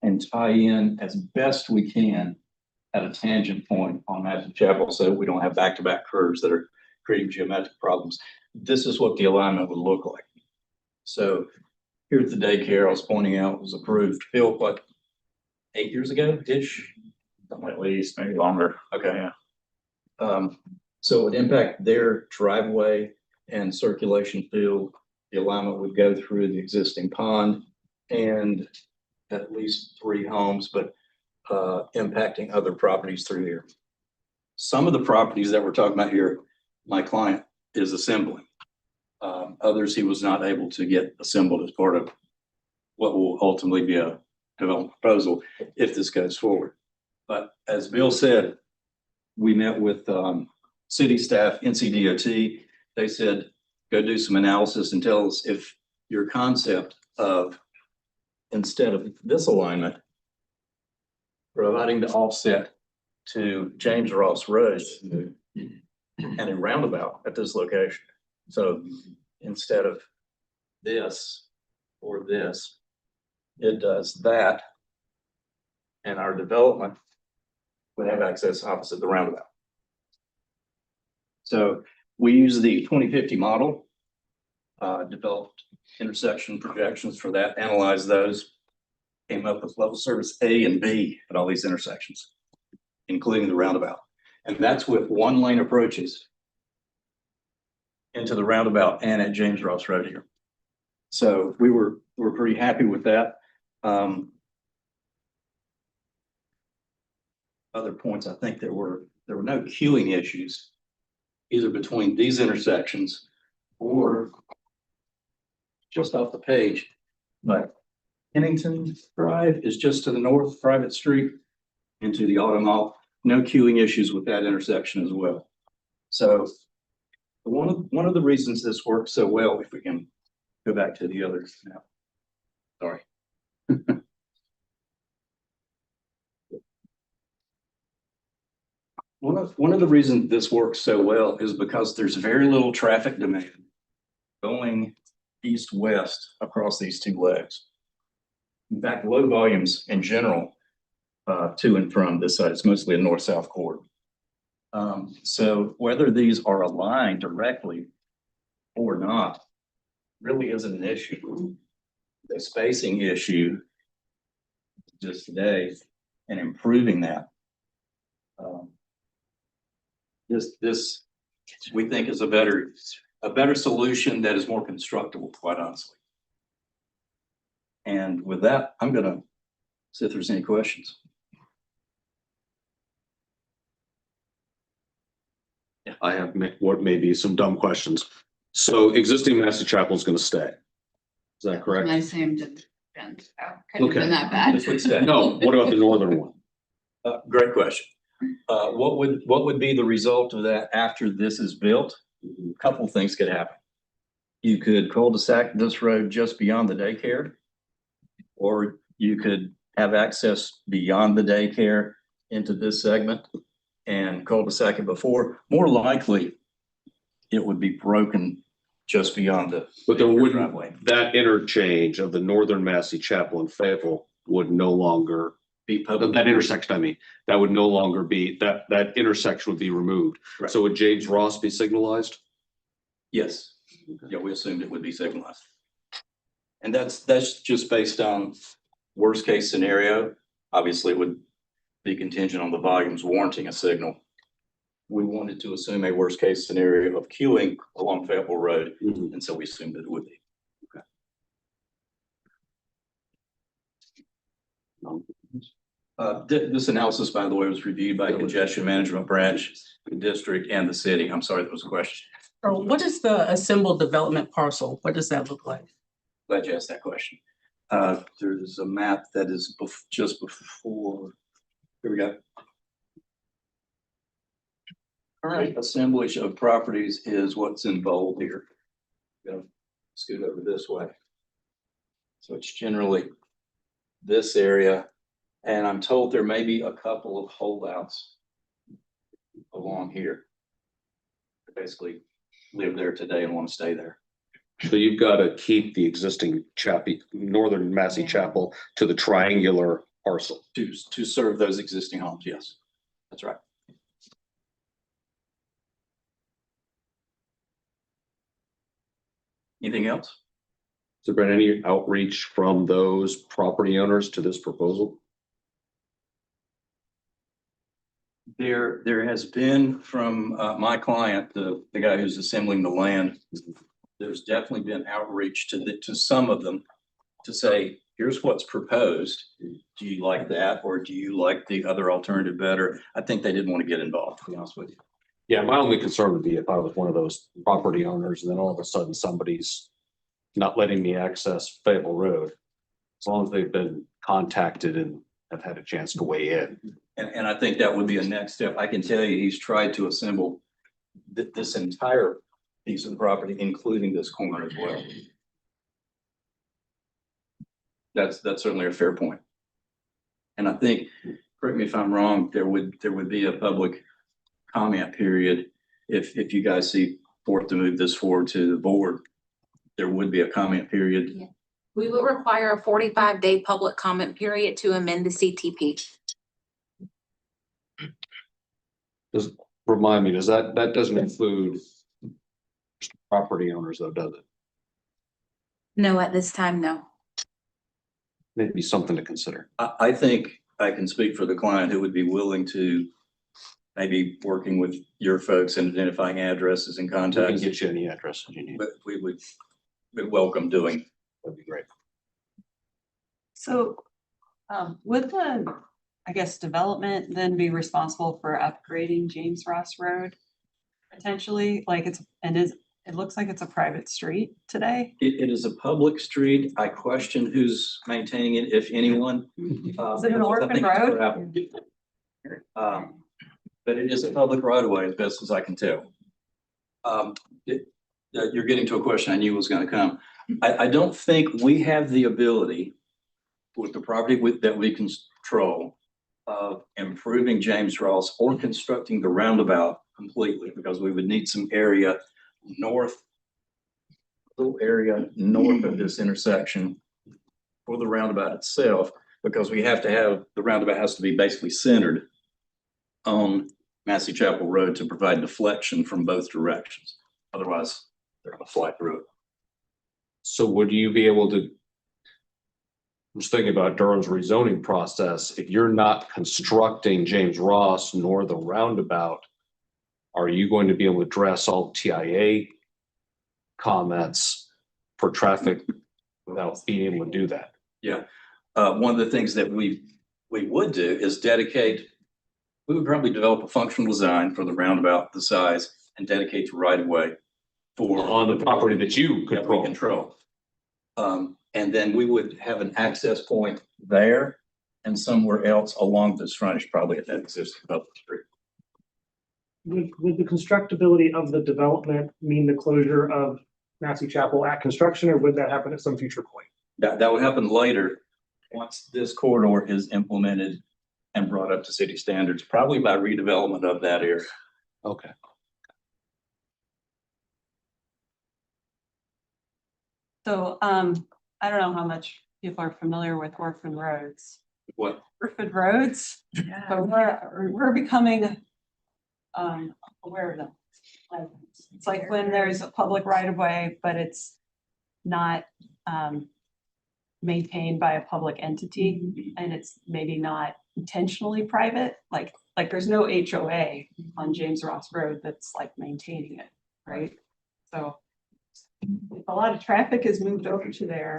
and tie in as best we can at a tangent point on Magic Chapel, so we don't have back-to-back curves that are creating geometric problems. This is what the alignment would look like. So here's the daycare I was pointing out was approved, built what, 8 years ago-ish? At least, maybe longer. Okay. So it would impact their driveway and circulation field. The alignment would go through the existing pond and at least 3 homes, but impacting other properties through here. Some of the properties that we're talking about here, my client is assembling. Others he was not able to get assembled as part of what will ultimately be a development proposal if this goes forward. But as Bill said, we met with city staff, NCDOT. They said, go do some analysis and tell us if your concept of, instead of this alignment, providing the offset to James Ross Road and a roundabout at this location. So instead of this or this, it does that. And our development would have access opposite the roundabout. So we use the 2050 model, developed intersection projections for that, analyzed those, came up with level service A and B at all these intersections, including the roundabout. And that's with 1 lane approaches into the roundabout and at James Ross Road here. So we're pretty happy with that. Other points, I think there were no queuing issues either between these intersections or just off the page. But Kennington Drive is just to the north, private street into the auto mall. No queuing issues with that intersection as well. So one of the reasons this works so well, if we can go back to the others now. Sorry. One of the reasons this works so well is because there's very little traffic demand going east-west across these 2 legs. In fact, low volumes in general to and from this side. It's mostly a north-south corridor. So whether these are aligned directly or not really isn't an issue. The spacing issue just today and improving that. This we think is a better solution that is more constructible, quite honestly. And with that, I'm gonna see if there's any questions. I have what may be some dumb questions. So existing Massey Chapel is gonna stay. Is that correct? I assumed it couldn't have Okay. been that bad. This would stay. No, what about the northern one? Great question. What would be the result of that after this is built? A couple things could happen. You could cul-de-sac this road just beyond the daycare, or you could have access beyond the daycare into this segment and cul-de-sac it before. More likely, it would be broken just beyond the. But there daycare wouldn't, driveway. that interchange of the northern Massey Chapel and Fayetteville would no longer Be public. that intersection, I mean, that would no longer be, that intersection would be removed. Right. So would James Ross be signalized? Yes. Yeah, we assumed it would be signalized. And that's just based on worst case scenario. Obviously, it would be contingent on the volumes warranting a signal. We wanted to assume a worst case scenario of queuing along Fayetteville Road, and so we assumed that it would be. This analysis, by the way, was reviewed by Congestion Management Branch, the district, and the city. I'm sorry, there was a question. What is the assembled development parcel? What does that look like? Glad you asked that question. There's a map that is just before, here we go. Current assemblage of properties is what's in bold here. Gonna scoot over this way. So it's generally this area, and I'm told there may be a couple of holdouts along here. They basically live there today and want to stay there. So you've got to keep the existing northern Massey Chapel to the triangular parcel. To serve those existing homes, yes, that's right. Anything else? Has there been any outreach from those property owners to this proposal? There has been from my client, the guy who's assembling the land, there's definitely been outreach to some of them to say, here's what's proposed. Do you like that, or do you like the other alternative better? I think they didn't want to get involved, to be honest with you. Yeah, my only concern would be if I was one of those property owners and then all of a sudden somebody's not letting me access Fable Road. As long as they've been contacted and have had a chance to weigh in. And I think that would be a next step. I can tell you, he's tried to assemble this entire piece of property, including this corner as well. That's certainly a fair point. And I think, correct me if I'm wrong, there would be a public comment period if you guys see forth to move this forward to the board. There would be a comment period. Yeah. We would require a 45-day public comment period to amend the CTP. Does remind me, that doesn't include property owners though, does it? No, at this time, no. Maybe something to consider. I think I can speak for the client who would be willing to maybe working with your folks and identifying addresses and We can contacts. get you any addresses you need. But we would welcome doing. That'd be great. So, would the, I guess, development then be responsible for upgrading James Ross Road? Potentially, like it looks like it's a private street today. It is a public street. I question who's maintaining it, if anyone. Is it an I orphan think it's road? gravel. But it is a public right of way as best as I can tell. You're getting to a question I knew was going to come. I don't think we have the ability with the property that we control of improving James Ross or constructing the roundabout completely, because we would need some area north of this intersection for the roundabout itself, because we have to have, the roundabout has to be basically centered on Massey Chapel Road to provide deflection from both directions. Otherwise, they're gonna fly through it. So would you be able to? I'm just thinking about Durham's rezoning process. If you're not constructing James Ross nor the roundabout, are you going to be able to address all TIA comments for traffic without being able to do that? Yeah. One of the things that we would do is dedicate, we would probably develop a functional design for the roundabout, the size, and dedicate the right of way for on the property that you control. And then we would have an access point there and somewhere else along this frontage, probably at that existing public street. Would the constructability of the development mean the closure of Massey Chapel at construction, or would that happen at some future point? That would happen later, once this corridor is implemented and brought up to city standards, probably by redevelopment of that area. Okay. So, I don't know how much people are familiar with orphan roads. What? Orphan roads, but we're becoming aware of them. Like, it's like when there's a public right of way, but it's not maintained by a public entity, and it's maybe not intentionally private, like there's no HOA on James Ross Road that's like maintaining it, right? So if a lot of traffic is moved over to there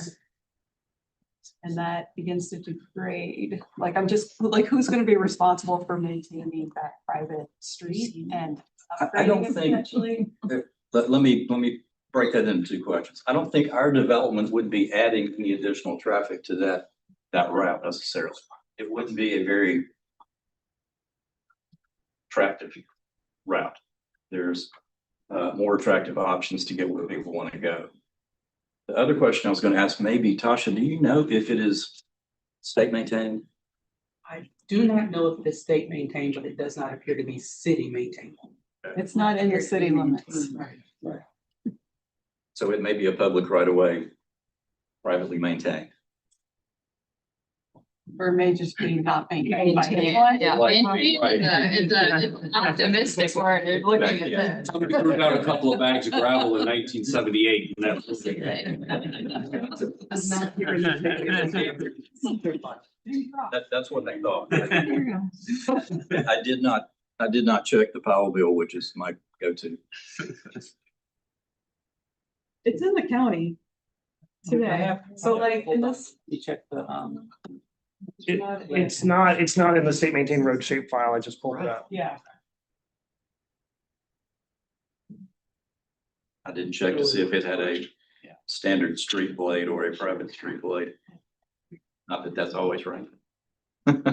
and that begins to degrade, like I'm just like, who's going to be responsible for maintaining that private street and I don't upgrading it think, potentially? let me break that into two questions. I don't think our development would be adding any additional traffic to that route necessarily. It wouldn't be a very attractive route. There's more attractive options to get where people want to go. The other question I was going to ask, maybe Tasha, do you know if it is state maintained? I do not know if it's state maintained, but it does not appear to be city maintained. It's not in the city limits. Right. So it may be a public right of way, privately maintained. Or it may just be not maintained by anyone. Yeah, it's an optimistic word, you're looking at Yeah. that. Somebody threw down a couple of bags of gravel in 1978. That's what they thought. I did not check the Powell bill, which is my go-to. It's in the county today, so like in this. You check the, It's not in the state maintained road shape file. I just pulled it up. Yeah. I didn't check to see if it had a standard street blade or a private street blade. Not that that's always right.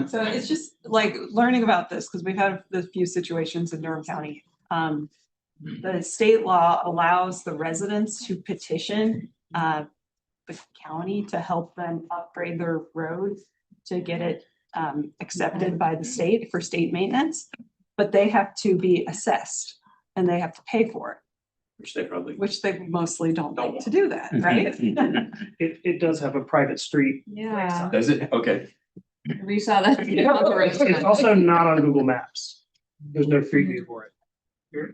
So it's just like learning about this, because we've had a few situations in Durham County. The state law allows the residents to petition the county to help them upgrade their road to get it accepted by the state for state maintenance, but they have to be assessed and they have to pay for it. Which they mostly don't like to do that, right? It does have a private street. Yeah. Does it? Okay. We saw that. It's also not on Google Maps. There's no street view for it.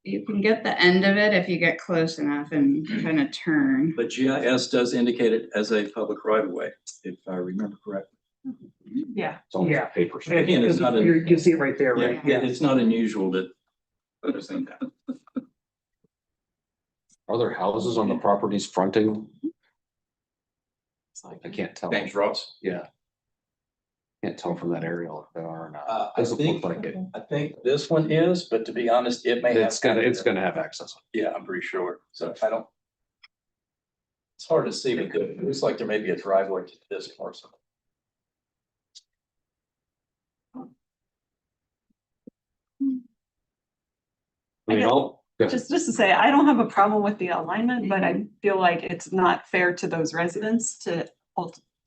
You can get the end of it if you get close enough and kind of turn. But GIS does indicate it as a public right of way, if I remember correctly. Yeah. It's on Yeah. paper. Again, it's not, You can see it right there, yeah, right? yeah, it's not unusual that others think that. Are there houses on the properties fronting? I can't tell. James Ross? Yeah. Can't tell from that aerial if they are or not. I Doesn't think, look like it. I think this one is, but to be honest, it may have. It's gonna have access. Yeah, I'm pretty sure. So I don't. It's hard to see, but it looks like there may be a driveway to this parcel. I mean, Just to say, I don't have a problem with the alignment, but I feel like it's not fair to those residents to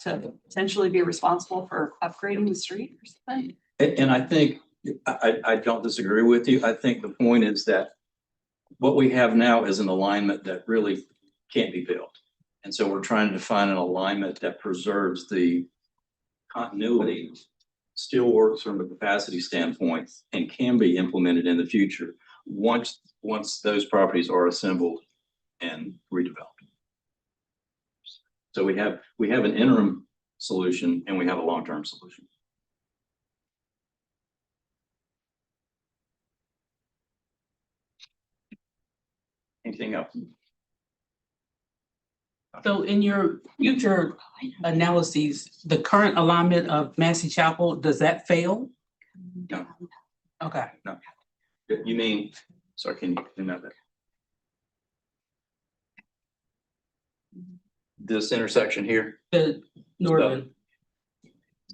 potentially be responsible for upgrading the street or something. And I think, I don't disagree with you. I think the point is that what we have now is an alignment that really can't be built. And so we're trying to find an alignment that preserves the continuity, still works from a capacity standpoint and can be implemented in the future once those properties are assembled and redeveloped. So we have an interim solution and we have a long-term solution. Anything else? so in your future analyses, the current alignment of Massey Chapel, does that fail? No. Okay. No. You mean, sorry, can you know that? This intersection here? The northern,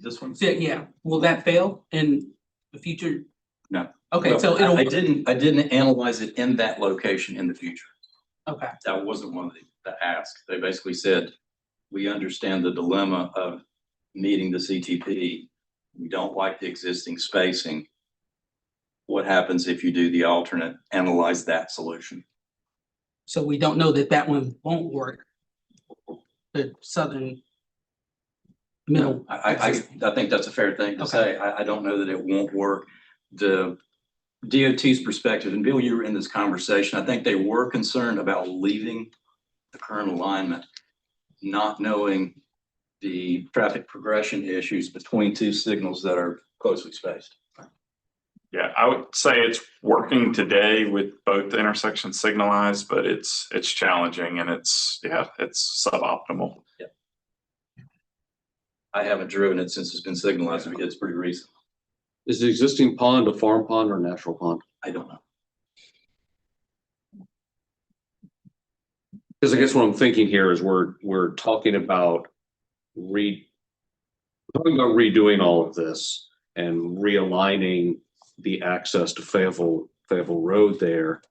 This one? yeah, will that fail in the future? No. Okay, Well, so it'll. I didn't analyze it in that location in the future. Okay. That wasn't one of the asks. They basically said, we understand the dilemma of meeting the CTP. We don't like the existing spacing. What happens if you do the alternate, analyze that solution? So we don't know that that one won't work. The southern middle. I think that's a fair thing to say. I don't know that it won't work. The DOT's perspective, and Bill, you were in this conversation, I think they were concerned about leaving the current alignment, not knowing the traffic progression issues between two signals that are closely spaced. Yeah, I would say it's working today with both intersections signalized, but it's challenging and it's suboptimal. Yeah. I haven't driven it since it's been signalized. It's pretty recent. Is the existing pond a farm pond or natural pond? I don't know. Because I guess what I'm thinking here is we're talking about redoing all of this and realigning the access to Fayetteville Road there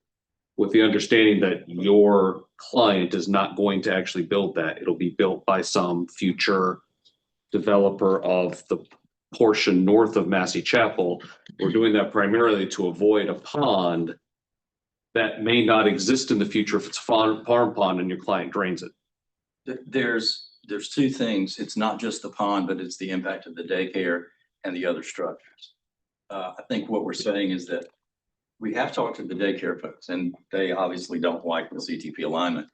with the understanding that your client is not going to actually build that. It'll be built by some future developer of the portion north of Massey Chapel. We're doing that primarily to avoid a pond that may not exist in the future if it's a farm pond and your client drains it. There's two things. It's not just the pond, but it's the impact of the daycare and the other structures. I think what we're saying is that we have talked to the daycare folks and they obviously don't like the CTP alignment.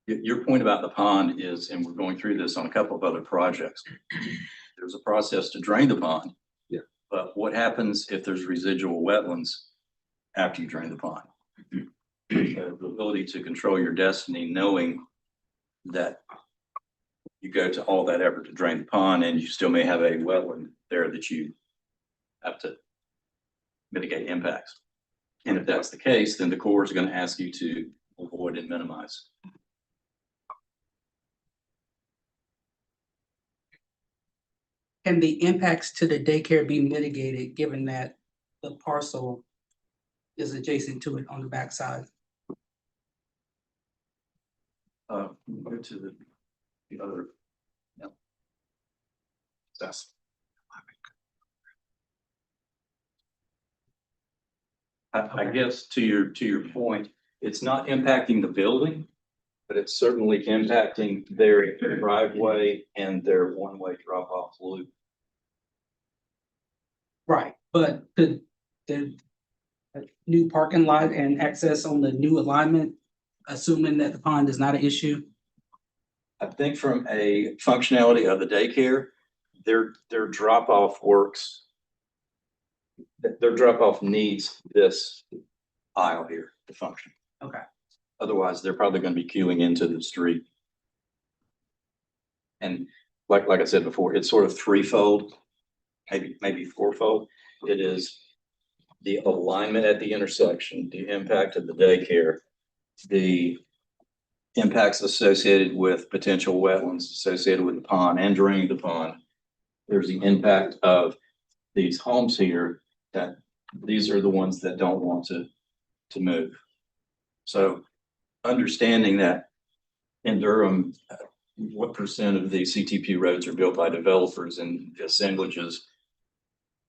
Your point about the pond is, and we're going through this on a couple of other projects. There's a process to drain the pond. Yeah. But what happens if there's residual wetlands after you drain the pond? The ability to control your destiny, knowing that you go to all that effort to drain the pond and you still may have a wetland there that you have to mitigate impacts. And if that's the case, then the Corps is going to ask you to avoid and minimize. Can the impacts to the daycare be mitigated, given that the parcel is adjacent to it on the backside? Go to the other. Yeah. That's. I guess to your point, it's not impacting the building, but it's certainly impacting their driveway and their one-way drop-off loop. Right, but the new parking lot and access on the new alignment, assuming that the pond is not an issue? I think from a functionality of the daycare, their drop-off works. Their drop-off needs this aisle here to function. Okay. Otherwise, they're probably going to be queuing into the street. And like I said before, it's sort of threefold, maybe fourfold. It is the alignment at the intersection, the impact of the daycare, the impacts associated with potential wetlands associated with the pond and draining the pond. There's the impact of these homes here, that these are the ones that don't want to move. So understanding that in Durham, what percent of the CTP roads are built by developers and assemblages,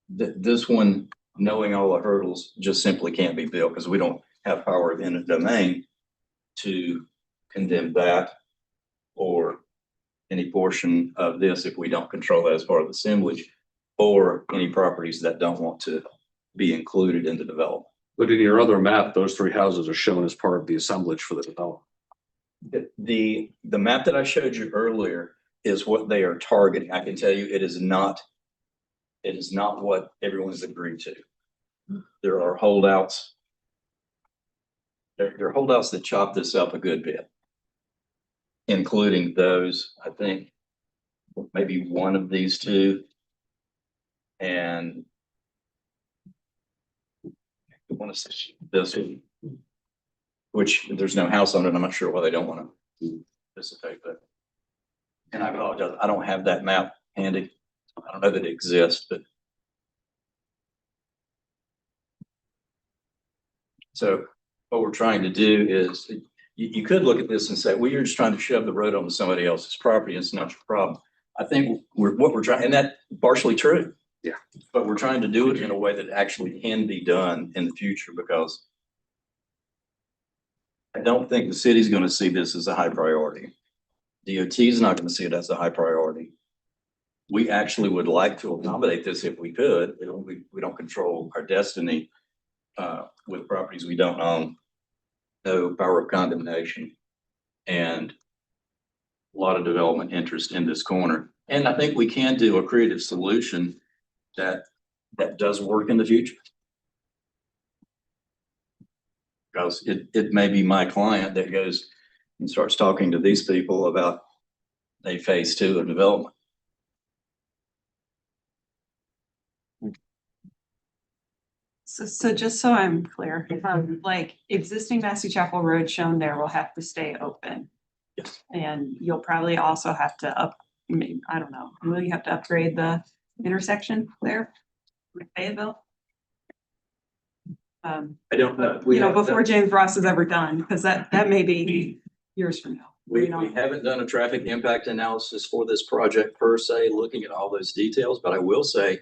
this one, knowing all the hurdles, just simply can't be built because we don't have power of eminent domain to condemn that or any portion of this if we don't control that as part of the assemblage, or any properties that don't want to be included in the development. But in your other map, those three houses are shown as part of the assemblage for the development. The map that I showed you earlier is what they are targeting. I can tell you it is not what everyone's agreed to. There are holdouts. There are holdouts that chop this up a good bit, including those, I think, maybe one of these two. And I want to say this one, which there's no house on it. I'm not sure why they don't want to participate, but, and I apologize, I don't have that map handy. I don't know that it exists, but. So what we're trying to do is, you could look at this and say, well, you're just trying to shove the road onto somebody else's property. It's not your problem. I think what we're trying, and that's partially true. Yeah. But we're trying to do it in a way that actually can be done in the future, because I don't think the city's going to see this as a high priority. DOT is not going to see it as a high priority. We actually would like to accommodate this if we could. We don't control our destiny with properties we don't own. No power of condemnation, and a lot of development interest in this corner. And I think we can do a creative solution that does work in the future. Because it may be my client that goes and starts talking to these people about a phase 2 of development. So just so I'm clear, like existing Massey Chapel Road shown there will have to stay open. Yes. And you'll probably also have to I don't know, will you have to upgrade the intersection there? with Fayetteville? I don't know. You know, before James Ross is ever done, because that may be years from now. We haven't done a traffic impact analysis for this project per se, looking at all those details, but I will say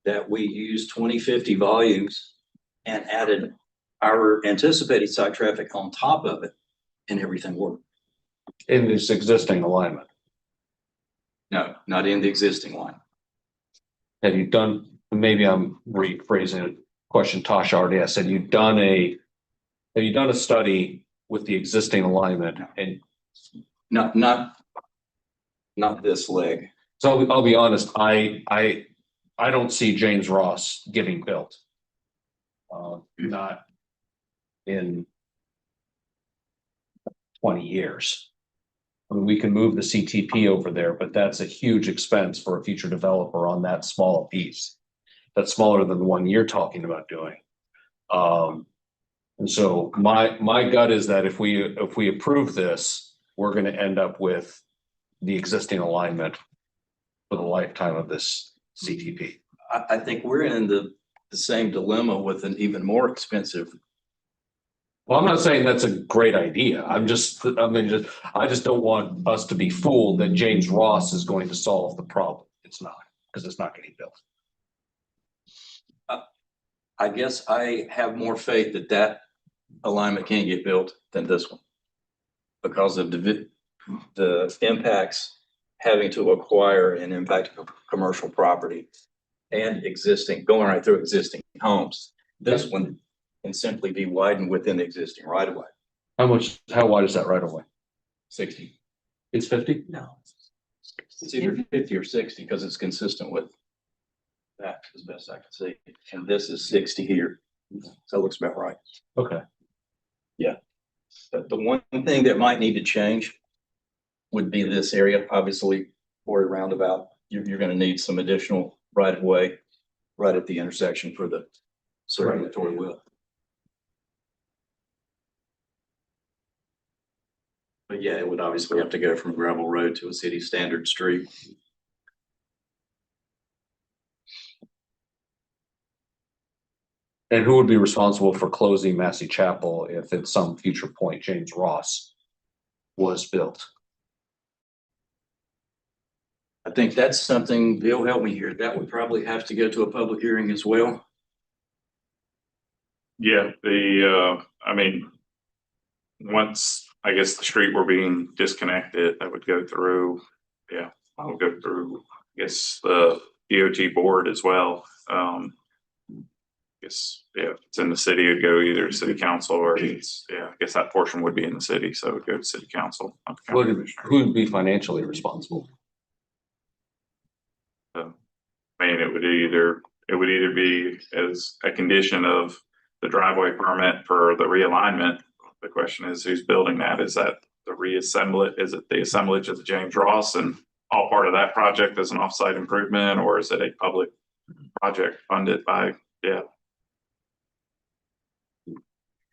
that we used 2050 volumes and added our anticipated site traffic on top of it, and everything worked. In this existing alignment. No, not in the existing line. Have you done, maybe I'm rephrasing a question Tasha already asked, have you done a study with the existing alignment and? Not this leg. So I'll be honest, I don't see James Ross getting built. Not in 20 years. I mean, we can move the CTP over there, but that's a huge expense for a future developer on that small piece. That's smaller than the one you're talking about doing. And so my gut is that if we approve this, we're going to end up with the existing alignment for the lifetime of this CTP. I think we're in the same dilemma with an even more expensive. Well, I'm not saying that's a great idea. I just don't want us to be fooled that James Ross is going to solve the problem. It's not, because it's not getting built. I guess I have more faith that that alignment can get built than this one, because of the impacts having to acquire and impact commercial property and going right through existing homes. This one can simply be widened within the existing right of way. How wide is that right of way? 60. It's 50? No. It's either 50 or 60 because it's consistent with that as best I can see. And this is 60 here. So it looks about right. Okay. Yeah. But the one thing that might need to change would be this area. Obviously, for a roundabout, you're going to need some additional right of way right at the intersection for the circulatory wheel. But yeah, it would obviously have to go from gravel road to a city standard street. And who would be responsible for closing Massey Chapel if at some future point James Ross was built? I think that's something, Bill, help me here. That would probably have to go to a public hearing as well. Yeah, I mean, once I guess the street were being disconnected, I would go through, I would go through, I guess, the DOT board as well. I guess, if it's in the city, it'd go either to city council or I guess that portion would be in the city, so it would go to city council. Who would be financially responsible? So, I mean, it would either be as a condition of the driveway permit for the realignment. The question is, who's building that? Is that the reassemblage? Is it the assemblage of the James Ross and all part of that project as an offsite improvement, or is it a public project funded by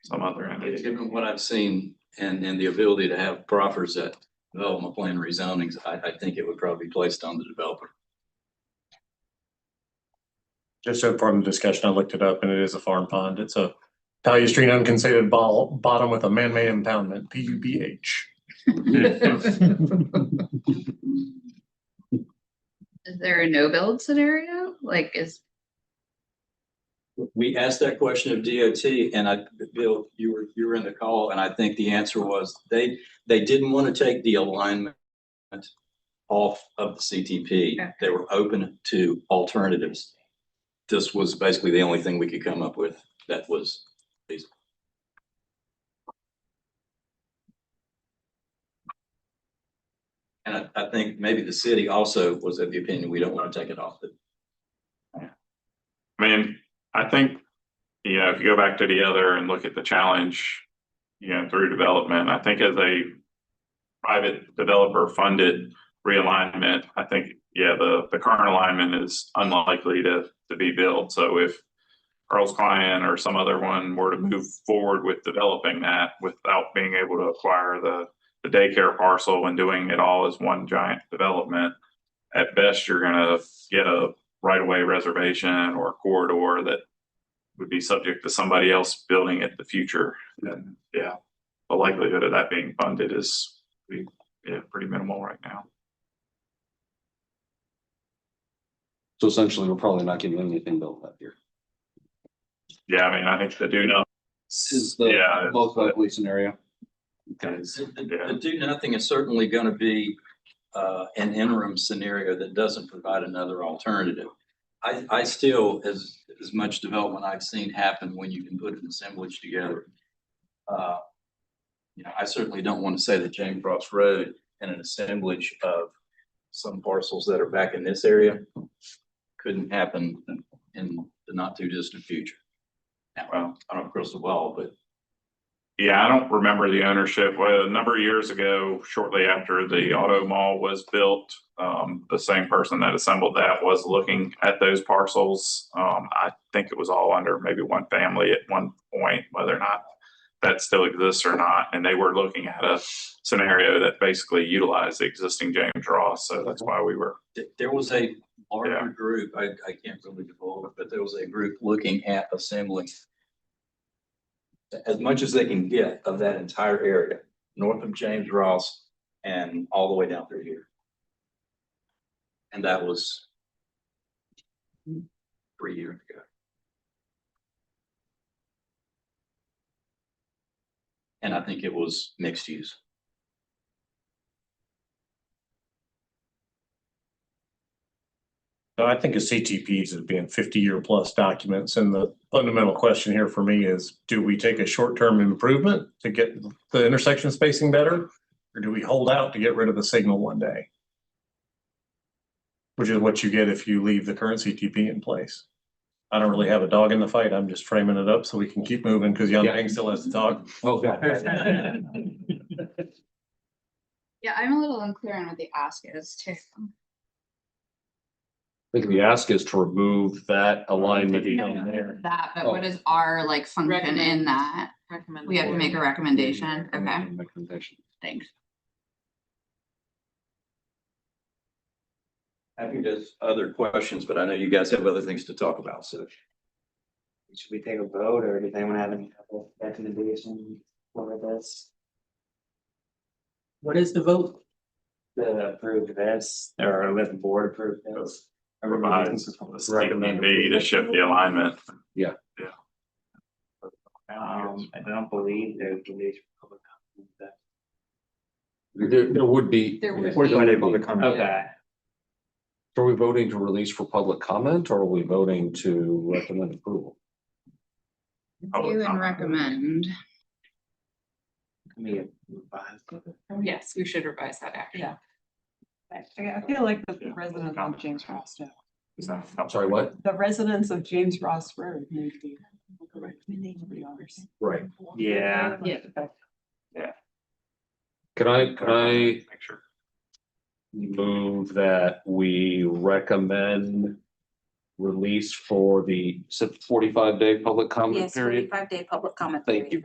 some other entity? Given what I've seen and the ability to have proffers at development plan rezonings, I think it would probably be placed on the developer. Just so from the discussion, I looked it up and it is a farm pond. It's a value stream unconsidered bottom with a man-made impoundment, PUBH. Is there a no build scenario? Like We asked that question of DOT, and Bill, you were in the call, and I think the answer was they didn't want to take the alignment off of the CTP. Okay. They were open to alternatives. This was basically the only thing we could come up with that was feasible. And I think maybe the city also was of the opinion we don't want to take it off. I mean, I think, if you go back to the other and look at the challenge, through development, I think as a private developer funded realignment, I think, the current alignment is unlikely to be built. So if Earl's client or some other one were to move forward with developing that without being able to acquire the daycare parcel and doing it all as one giant development, at best, you're gonna get a right-of-way reservation or a corridor that would be subject to somebody else building it in the future. And yeah, the likelihood of that being funded is pretty minimal right now. So essentially, we're probably not getting anything built that year. Yeah, I mean, I think the do nothing. This is the most likely scenario. The do nothing is certainly gonna be an interim scenario that doesn't provide another alternative. I still, as much development I've seen happen when you can put an assemblage together. You know, I certainly don't want to say that James Ross Road and an assemblage of some parcels that are back in this area couldn't happen in the not too distant future. Now, well, I don't have a crystal ball, but Yeah, I don't remember the ownership. Well, a number of years ago, shortly after the auto mall was built, the same person that assembled that was looking at those parcels. I think it was all under maybe one family at one point, whether or not that still exists or not. And they were looking at a scenario that basically utilized the existing James Ross. So that's why we were. there was a larger group, I can't really divulge, but there was a group looking at assembling as much as they can get of that entire area, north of James Ross and all the way down through here. And that was 3 years ago. And I think it was mixed use. So I think of CTPs as being 50-year plus documents, and the fundamental question here for me is, do we take a short-term improvement to get the intersection spacing better? Or do we hold out to get rid of the signal one day? Which is what you get if you leave the current CTP in place. I don't really have a dog in the fight. I'm just framing it up so we can keep moving because Young Ping still has to talk. Oh, God. Yeah, I'm a little unclear on what the ask is too. I think the ask is to remove that alignment down there. That, but what is our like function in that? We have to make a recommendation, okay, Recommendation. thanks. I think there's other questions, but I know you guys have other things to talk about, so. Should we take a vote, or does anyone have any recommendations for this? What is the vote? To approve this, or let the board approve this? Revise recommend me to shift the alignment. Yeah. I don't believe there's release for public comment. There would be. There would be. Public comment. Okay. Are we voting to release for public comment, or are we voting to recommend approval? Review and recommend. Yes, we should revise that action. Yeah. I feel like the residents of James Ross do. I'm sorry, what? The residents of James Ross Road need to be. Recommendation. Right. Yeah. Yeah. Can I move that we recommend release for the 45-day public comment Yes, period? 45-day public comment. Thank you,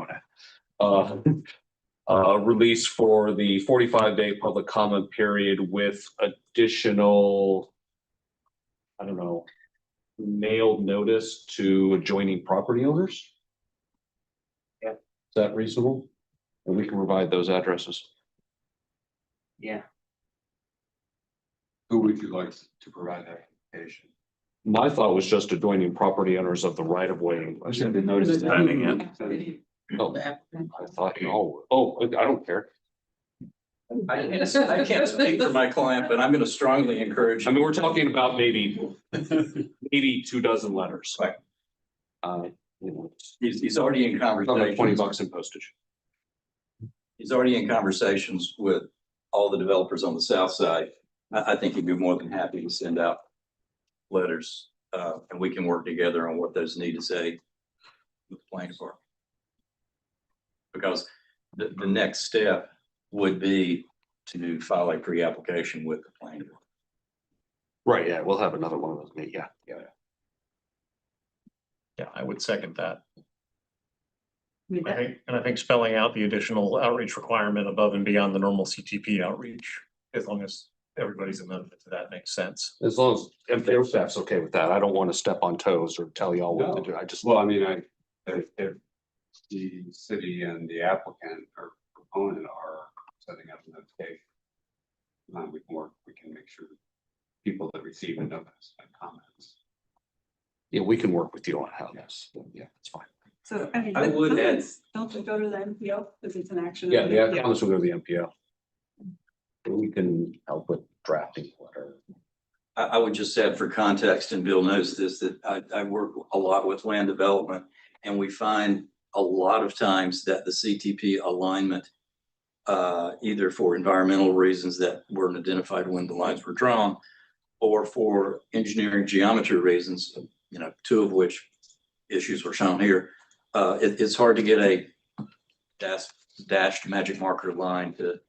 release for the 45-day public comment period with additional, I don't know, mailed notice to adjoining property owners? Yeah. Is that reasonable? And we can provide those addresses. Yeah. Who would you like to provide that information? My thought was just adjoining property owners of the right of way. I should have noticed that. Oh, I thought you all, I don't care. I can't speak for my client, but I'm gonna strongly encourage. I mean, we're talking about maybe 2 dozen letters. Right. You know, He's already in conversations. $20 in postage. He's already in conversations with all the developers on the south side. I think he'd be more than happy to send out letters, and we can work together on what those need to say with the planning department. Because the next step would be to file a pre-application with the planning department. Right, yeah, we'll have another one of those, yeah. Yeah, I would second that. mean, I think spelling out the additional outreach requirement above and beyond the normal CTP outreach, as long as everybody's amendment to that makes sense. As long as MPO staff's okay with that. I don't want to step on toes or tell y'all what to do. I just. Well, I mean, if the city and the applicant or proponent are setting up a notification, we can make sure people that receive a notice and comments. Yeah, we can work with you on how this, yeah, it's fine. So. I would add- Don't they go to the NPO because it's an action? Yeah, the comments will go to the MPO. We can help with drafting whatever. I would just add for context, and Bill knows this, that I work a lot with land development, and we find a lot of times that the CTP alignment, either for environmental reasons that weren't identified when the lines were drawn, or for engineering geometry reasons, you know, two of which issues were shown here. It's hard to get a dashed magic marker line to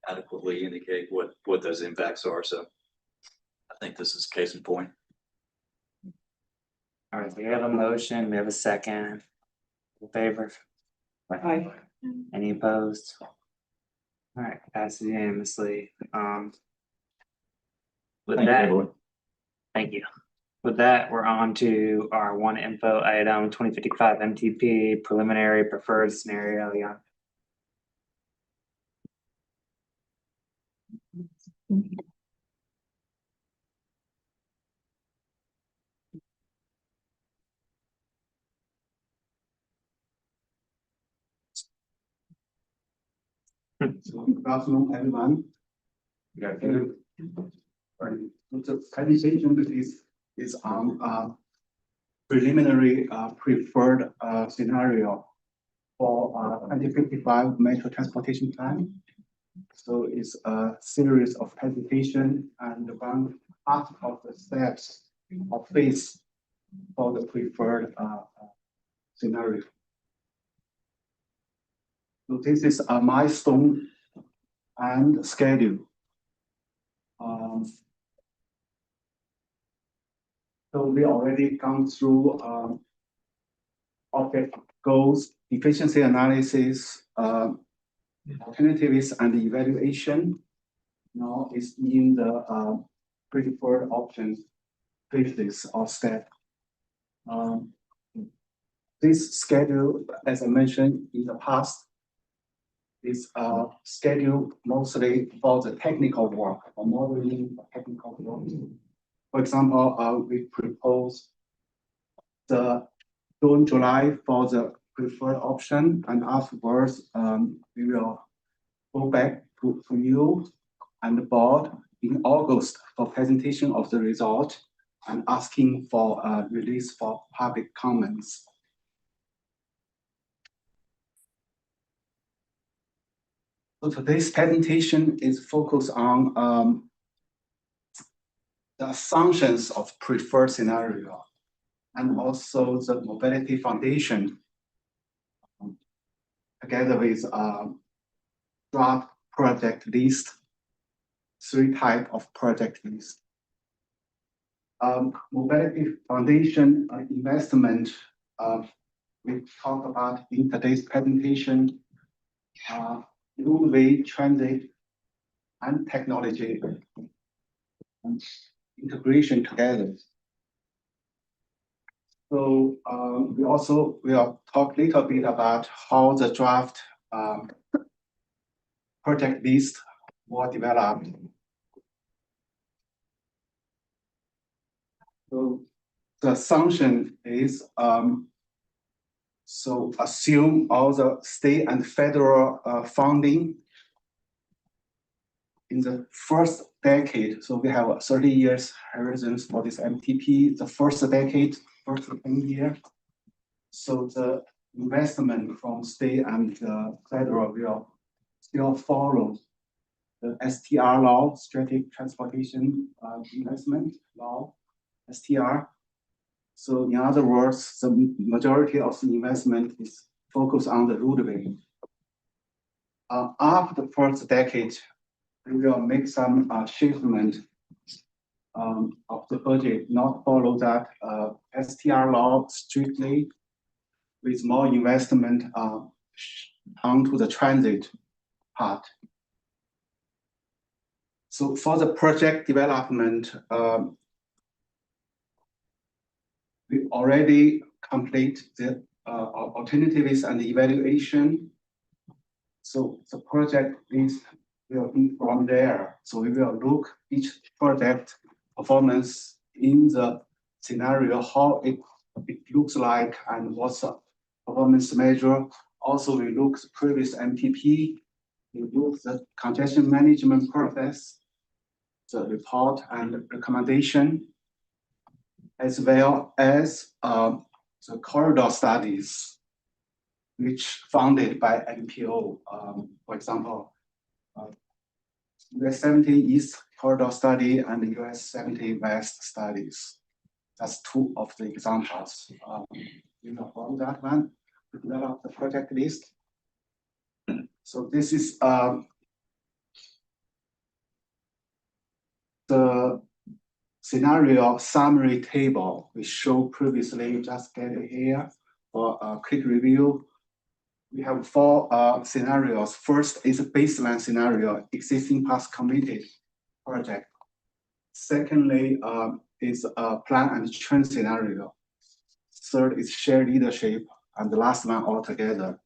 adequately indicate what those impacts are. So I think this is case in point. All right, we have a motion, we have a second. In favor? Aye. Any opposed? All right, passes unanimously. With Thank you, that, everyone. thank you. With that, we're on to our one info item, 2055 MTP preliminary preferred scenario. Yeah. So, good afternoon, everyone. Yeah. The presentation is on preliminary preferred scenario for 2055 metro transportation plan. So it's a series of presentation and one part of the steps of phase for the preferred scenario. So this is a milestone and schedule. So we already gone through object goals, efficiency analysis, alternatives and evaluation. Now is in the preferred options phases or step. This schedule, as I mentioned in the past, is scheduled mostly for the technical work or modeling technical work. For example, we propose the June, July for the preferred option, and afterwards, we will go back to you and the board in August for presentation of the result and asking for a release for public comments. So today's presentation is focused on the assumptions of preferred scenario and also the mobility foundation together with draft project list, 3 types of project list. Mobility foundation investment we talked about in today's presentation, roadway, transit, and technology integration together. So we will talk a little bit about how the draft project list was developed. So the assumption is so assume all the state and federal funding in the first decade. So we have 30 years horizons for this MTP. The first decade, first 10 years. So the investment from state and federal will still follow the STR law, strategic transportation investment law, STR. So in other words, the majority of the investment is focused on the roadway. After the first decade, we will make some shipment of the budget not follow that STR law strictly with more investment onto the transit part. So for the project development, we already complete the alternatives and evaluation. So the project list will be from there. So we will look each project performance in the scenario, how it looks like and what's the performance measure. Also, we look the previous MTP, we look the congestion management process, the report and recommendation, as well as the corridor studies, which funded by TPO. For example, US 70 East corridor study and US 70 West studies. That's two of the examples. You know, from that one to develop the project list. So this is the scenario summary table we showed previously. Just get it here for a quick review. We have four scenarios. First is a baseline scenario, existing past committed project. Secondly, is a plan and trend scenario. Third is shared leadership, and the last one altogether.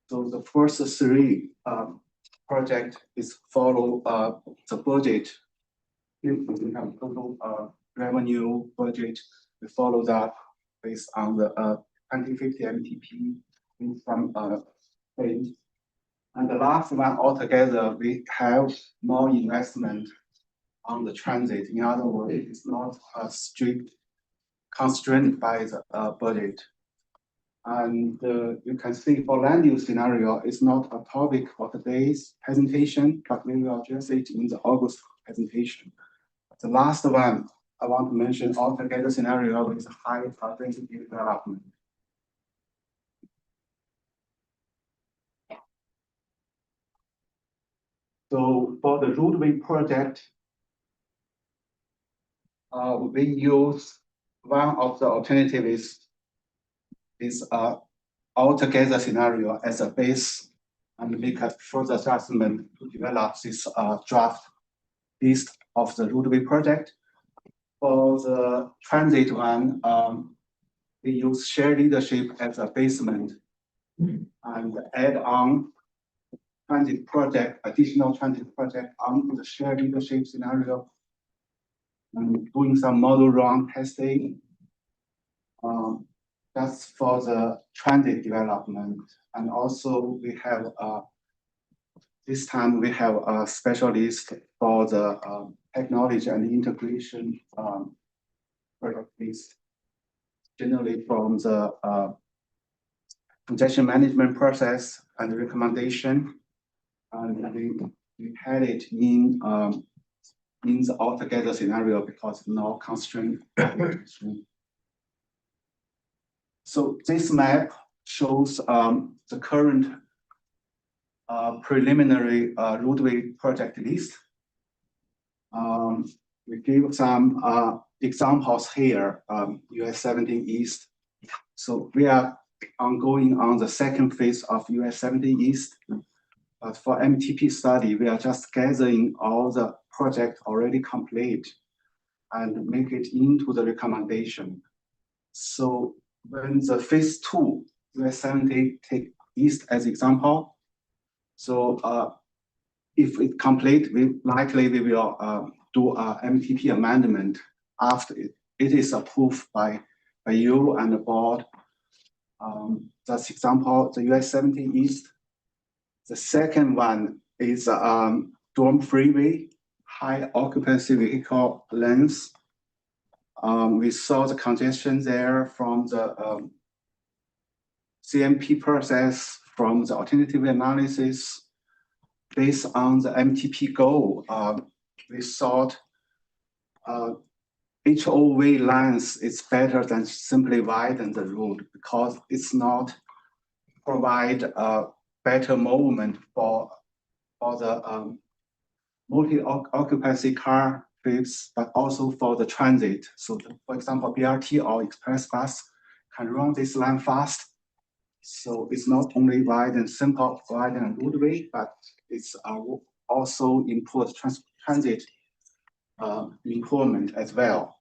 So the first three project is follow the budget. If we have total revenue budget, we follow that based on the 2050 MTP in some page. And the last one altogether, we have more investment on the transit. In other words, it's not a strict constraint by the budget. And you can see for land use scenario, it's not a topic for today's presentation, but we will address it in the August presentation. The last one I want to mention altogether scenario with high density development. So for the roadway project, we use one of the alternatives is altogether scenario as a base and make a further adjustment to develop this draft list of the roadway project. For the transit one, we use shared leadership as a basement and add on transit project, additional transit project onto the shared leadership scenario and doing some model run testing. That's for the transit development. And also we have this time we have a specialist for the technology and integration product list, generally from the congestion management process and recommendation. And we had it in the altogether scenario because no constraint. So this map shows the current preliminary roadway project list. We give some examples here, US 70 East. So we are ongoing on the second phase of US 70 East. But for MTP study, we are just gathering all the project already complete and make it into the recommendation. So when the phase 2, US 70 take East as example. So if it complete, we will do a MTP amendment after it is approved by you and the board. That's example, the US 70 East. The second one is Dorm Freeway, high occupancy vehicle lanes. We saw the congestion there from the CMP process, from the alternative analysis. Based on the MTP goal, we thought HOV lines is better than simply widen the road because it's not provide a better movement for the multi-occupancy car trips, but also for the transit. So for example, BRT or express bus can run this line fast. So it's not only wide and simple, wide and roadway, but it's also import transit improvement as well.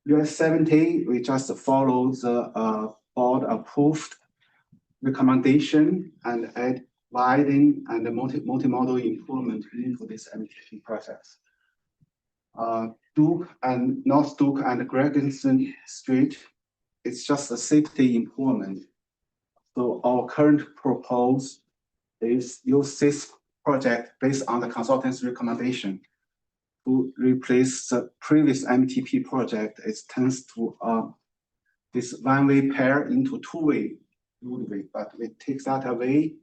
US 70, we just follow the board approved recommendation and add widening and the multimodal improvement into this MTP process. Duke and North Duke and Gregerson Street, it's just a safety improvement. So our current propose is use this project based on the consultant's recommendation to replace the previous MTP project. It tends to this one-way pair into two-way roadway, but we take that away,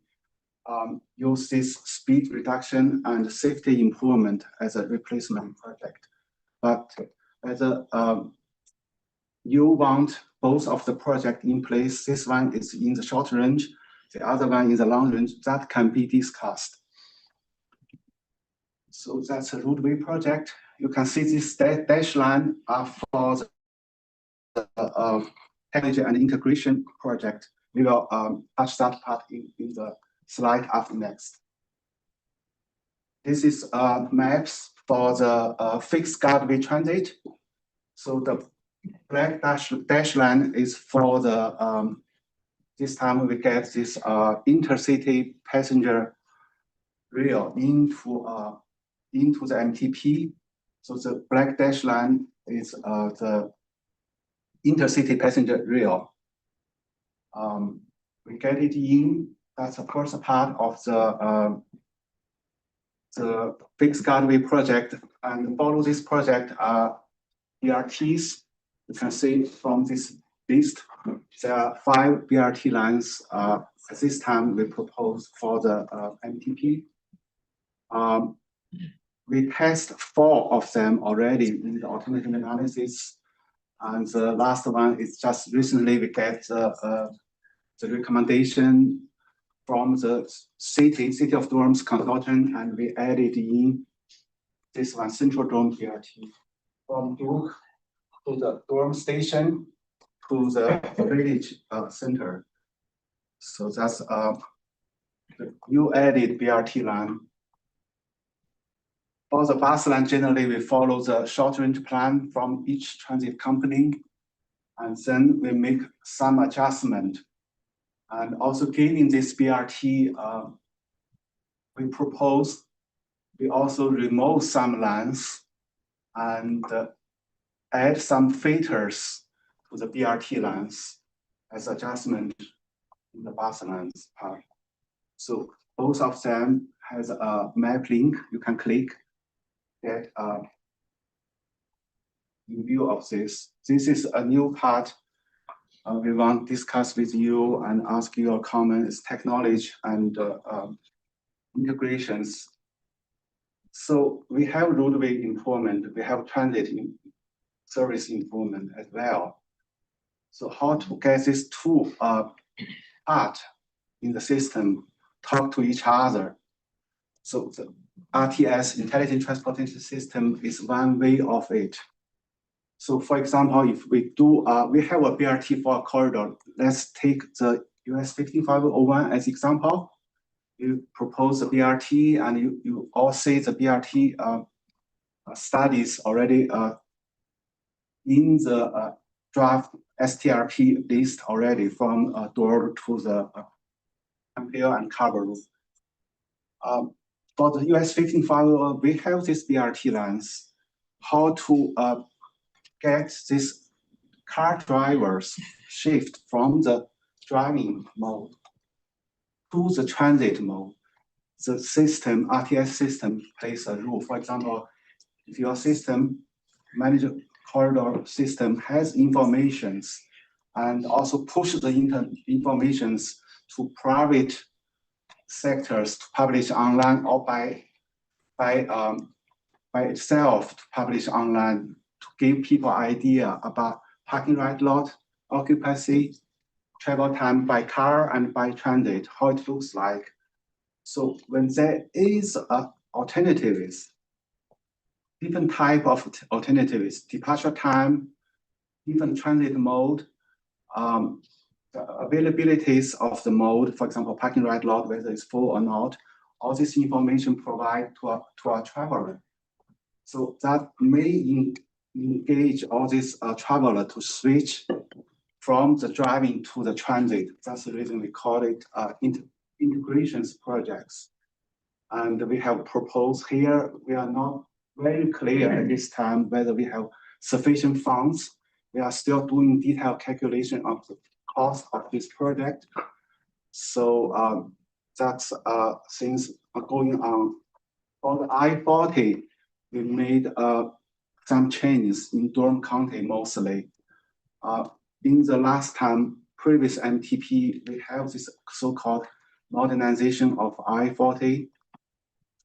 use this speed reduction and safety improvement as a replacement project. But as a you want both of the project in place. This one is in the short range, the other one in the long range. That can be discussed. So that's a roadway project. You can see this dash line are for the technology and integration project. We will touch that part in the slide after next. This is maps for the fixed guardway transit. So the black dash line is for the this time we get this intercity passenger rail into the MTP. So the black dash line is the intercity passenger rail. We get it in. That's the first part of the fixed guardway project, and follow this project are BRTs. You can see from this list, there are 5 BRT lines. At this time, we propose for the MTP. We test 4 of them already in the alternative analysis, and the last one is just recently we get the recommendation from the city of Durham's consultant, and we added in this one, Central Durham BRT, from Duke to the Durham station to the village center. So that's the new added BRT line. For the bus line, generally we follow the short range plan from each transit company, and then we make some adjustment. And also given this BRT, we propose we also remove some lines and add some filters to the BRT lines as adjustment in the bus lines part. So both of them has a map link. You can click get in view of this. This is a new part we want to discuss with you and ask your comments, technology and integrations. So we have roadway improvement, we have transit service improvement as well. So how to get these two part in the system talk to each other? So the RTS, Intelligent Transportation System, is one way of it. So for example, if we do, we have a BRT for a corridor. Let's take the US 15501 as example. You propose the BRT and you all see the BRT studies already in the draft STRP list already from door to the compare and cover roof. For the US 15501, we have these BRT lines. How to get this car drivers shift from the driving mode to the transit mode. The system, RTS system, plays a role. For example, if your system, managed corridor system, has informations and also push the informations to private sectors to publish online or by itself to publish online to give people idea about parking right lot, occupancy, travel time by car and by transit, how it looks like. So when there is alternatives, different type of alternatives, departure time, different transit mode, the availabilities of the mode, for example, parking right lot, whether it's full or not. All this information provide to our traveler. So that may engage all these traveler to switch from the driving to the transit. That's the reason we call it integrations projects. And we have proposed here, we are not very clear at this time whether we have sufficient funds. We are still doing detailed calculation of the cost of this project. So that's things are going on. For the I-40, we made some changes in Durham County mostly. In the last time, previous MTP, we have this so-called modernization of I-40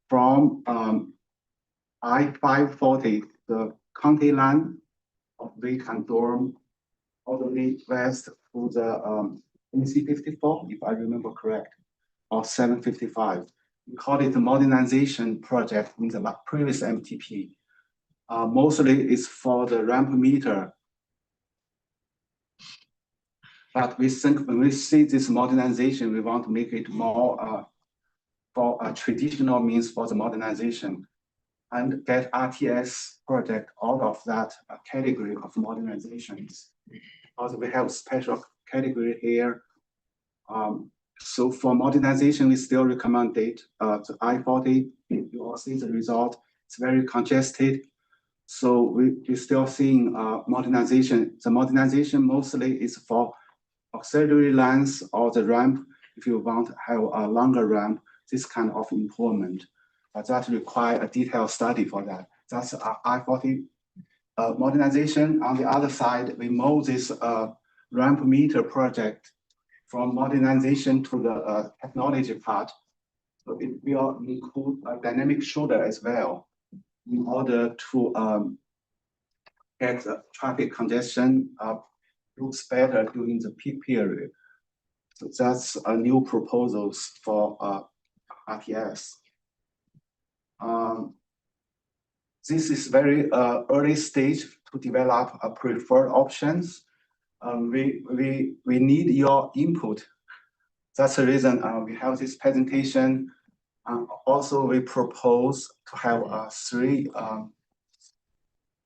from I-540, the county line of Vic and Durham, all the way west to the NC-54, if I remember correct, or 755. We call it the modernization project in the previous MTP. Mostly it's for the ramp meter. But we think when we see this modernization, we want to make it more for a traditional means for the modernization and get RTS project out of that category of modernizations. Also, we have special category here. So for modernization, we still recommend it. The I-40, you all see the result. It's very congested. So we're still seeing modernization. The modernization mostly is for auxiliary lines or the ramp. If you want to have a longer ramp, this kind of improvement. But that require a detailed study for that. That's I-40 modernization. On the other side, we move this ramp meter project from modernization to the technology part. So it will include a dynamic shoulder as well in order to get the traffic congestion looks better during the peak period. So that's a new proposals for RTS. This is very early stage to develop a preferred options. We need your input. That's the reason we have this presentation. Also, we propose to have 3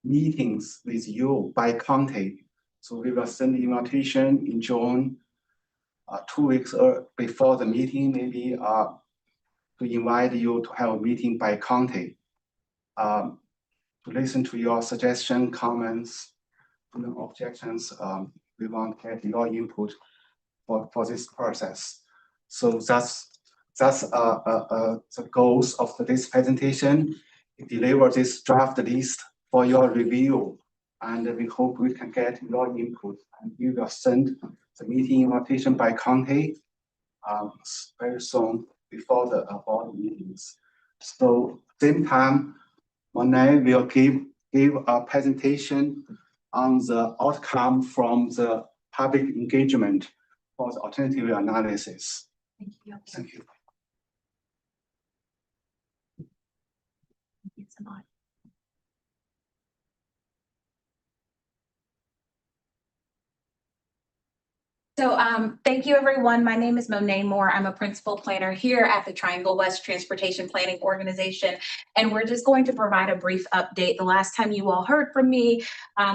meetings with you by county. So we will send the invitation in June, 2 weeks before the meeting, maybe to invite you to have a meeting by county, to listen to your suggestion, comments, objections. We want to get your input for this process. So that's the goals of this presentation. We deliver this draft list for your review, and we hope we can get your input. And we will send the meeting invitation by county very soon before the board meetings. So same time, Monet will give a presentation on the outcome from the public engagement for the alternative analysis. Thank you. Thank you. Thanks a lot. So thank you, everyone. My name is Monet Moore. I'm a principal planner here at the Triangle West Transportation Planning Organization, and we're just going to provide a brief update. The last time you all heard from me,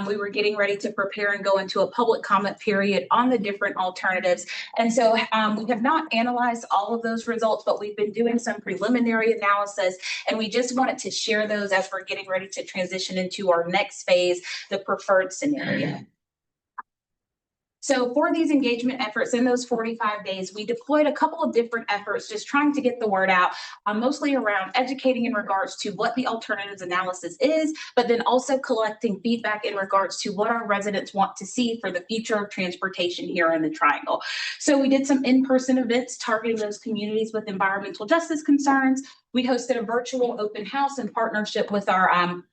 we were getting ready to prepare and go into a public comment period on the different alternatives. And so we have not analyzed all of those results, but we've been doing some preliminary analysis, and we just wanted to share those as we're getting ready to transition into our next phase, the preferred scenario. So for these engagement efforts in those 45 days, we deployed a couple of different efforts just trying to get the word out, mostly around educating in regards to what the alternatives analysis is, but then also collecting feedback in regards to what our residents want to see for the future of transportation here in the Triangle. So we did some in-person events targeting those communities with environmental justice concerns. We hosted a virtual open house in partnership with our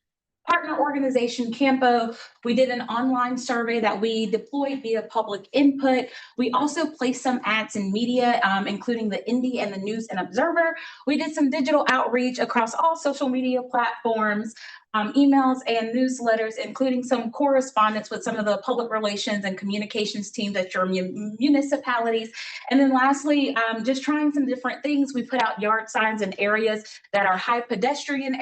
partner organization, Campo. We did an online survey that we deployed via public input. We also placed some ads in media, including the Indy and the News and Observer. We did some digital outreach across all social media platforms. emails and newsletters, including some correspondence with some of the public relations and communications teams at your municipalities. And then lastly, just trying some different things. We put out yard signs in areas that are high pedestrian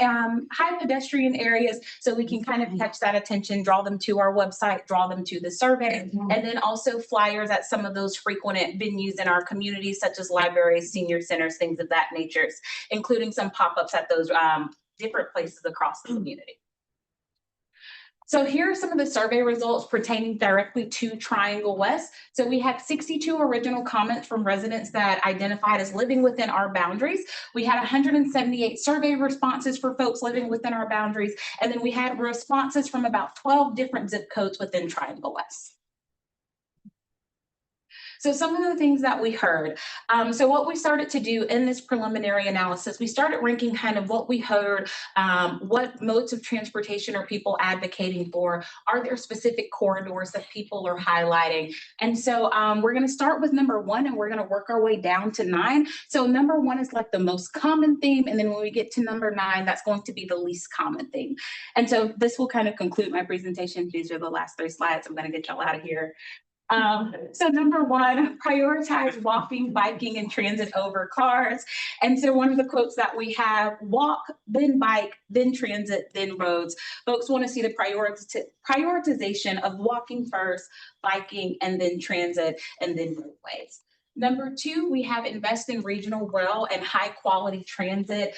areas, so we can kind of catch that attention, draw them to our website, draw them to the survey, and then also flyers at some of those frequent venues in our communities, such as libraries, senior centers, things of that nature, including some pop-ups at those different places across the community. So here are some of the survey results pertaining directly to Triangle West. So we had 62 original comments from residents that identified as living within our boundaries. We had 178 survey responses for folks living within our boundaries. And then we had responses from about 12 different zip codes within Triangle West. So some of the things that we heard. So what we started to do in this preliminary analysis, we started ranking kind of what we heard, what modes of transportation are people advocating for? Are there specific corridors that people are highlighting? And so we're going to start with number 1 and we're going to work our way down to 9. So number 1 is like the most common theme. And then when we get to number 9, that's going to be the least common theme. And so this will kind of conclude my presentation. These are the last 3 slides. I'm going to get y'all out of here. So number 1, prioritize walking, biking, and transit over cars. And so one of the quotes that we have, walk, then bike, then transit, then roads. Folks want to see the prioritization of walking first, biking, and then transit, and then roadways. Number 2, we have invest in regional rail and high quality transit.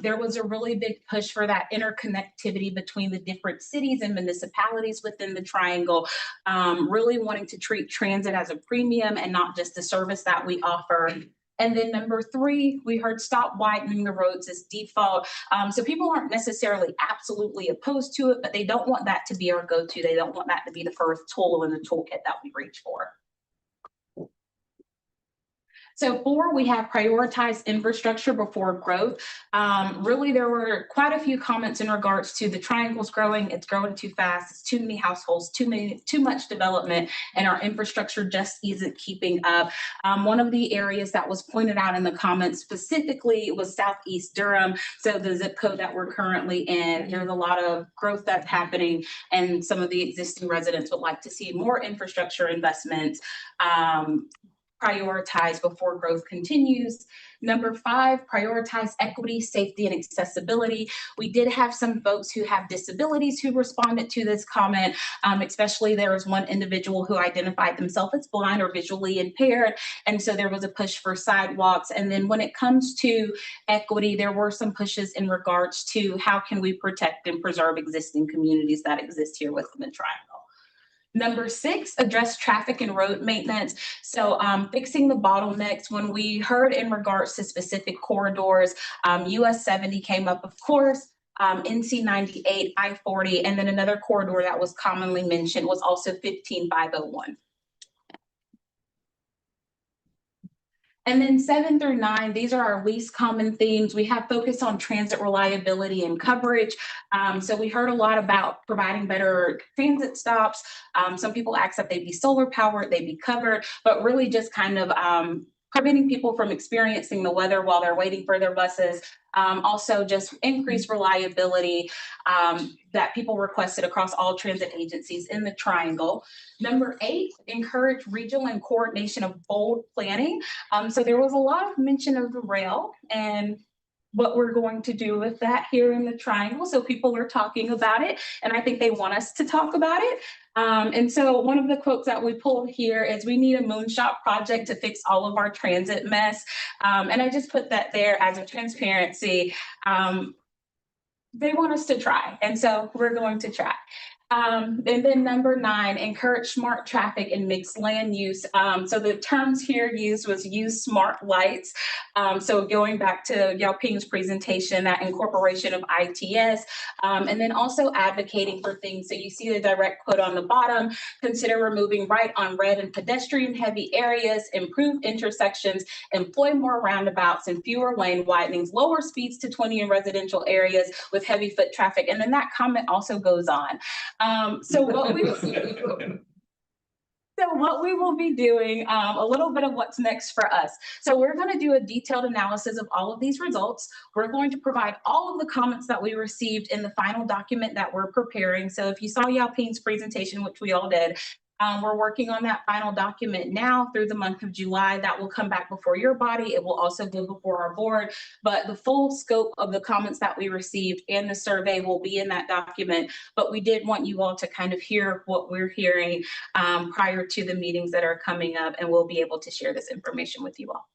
There was a really big push for that interconnectivity between the different cities and municipalities within the Triangle, really wanting to treat transit as a premium and not just a service that we offer. And then number 3, we heard stop widening the roads as default. So people aren't necessarily absolutely opposed to it, but they don't want that to be our go-to. They don't want that to be the first tool in the toolkit that we reach for. So 4, we have prioritized infrastructure before growth. Really, there were quite a few comments in regards to the Triangle's growing. It's growing too fast. It's too many households, too much development, and our infrastructure just isn't keeping up. One of the areas that was pointed out in the comments specifically was Southeast Durham. So the zip code that we're currently in, there's a lot of growth that's happening, and some of the existing residents would like to see more infrastructure investments prioritize before growth continues. Number 5, prioritize equity, safety, and accessibility. We did have some folks who have disabilities who responded to this comment, especially there was one individual who identified themselves as blind or visually impaired, and so there was a push for sidewalks. And then when it comes to equity, there were some pushes in regards to how can we protect and preserve existing communities that exist here within the Triangle. Number 6, address traffic and road maintenance. So fixing the bottlenecks. When we heard in regards to specific corridors, US 70 came up, of course, NC 98, I-40, and then another corridor that was commonly mentioned was also 15501. And then 7 through 9, these are our least common themes. We have focus on transit reliability and coverage. So we heard a lot about providing better transit stops. Some asked that they be solar powered, they be covered, but really just kind of preventing people from experiencing the weather while they're waiting for their buses. Also just increased reliability that people requested across all transit agencies in the Triangle. Number 8, encourage regional and coordination of bold planning. So there was a lot of mention of the rail and what we're going to do with that here in the Triangle. So people are talking about it, and I think they want us to talk about it. And so one of the quotes that we pulled here is, we need a moonshot project to fix all of our transit mess. And I just put that there as a transparency. They want us to try, and so we're going to try. And then number 9, encourage smart traffic and mixed land use. So the terms here used was use smart lights. So going back to Yao Ping's presentation, that incorporation of ITS, and then also advocating for things. So you see the direct quote on the bottom, consider removing right on red and pedestrian heavy areas, improve intersections, employ more roundabouts and fewer lane widenings, lower speeds to 20 in residential areas with heavy foot traffic. And then that comment also goes on. So what we So what we will be doing, a little bit of what's next for us. So we're going to do a detailed analysis of all of these results. We're going to provide all of the comments that we received in the final document that we're preparing. So if you saw Yao Ping's presentation, which we all did, we're working on that final document now through the month of July. That will come back before your body. It will also go before our board, but the full scope of the comments that we received and the survey will be in that document. But we did want you all to kind of hear what we're hearing prior to the meetings that are coming up, and we'll be able to share this information with you all.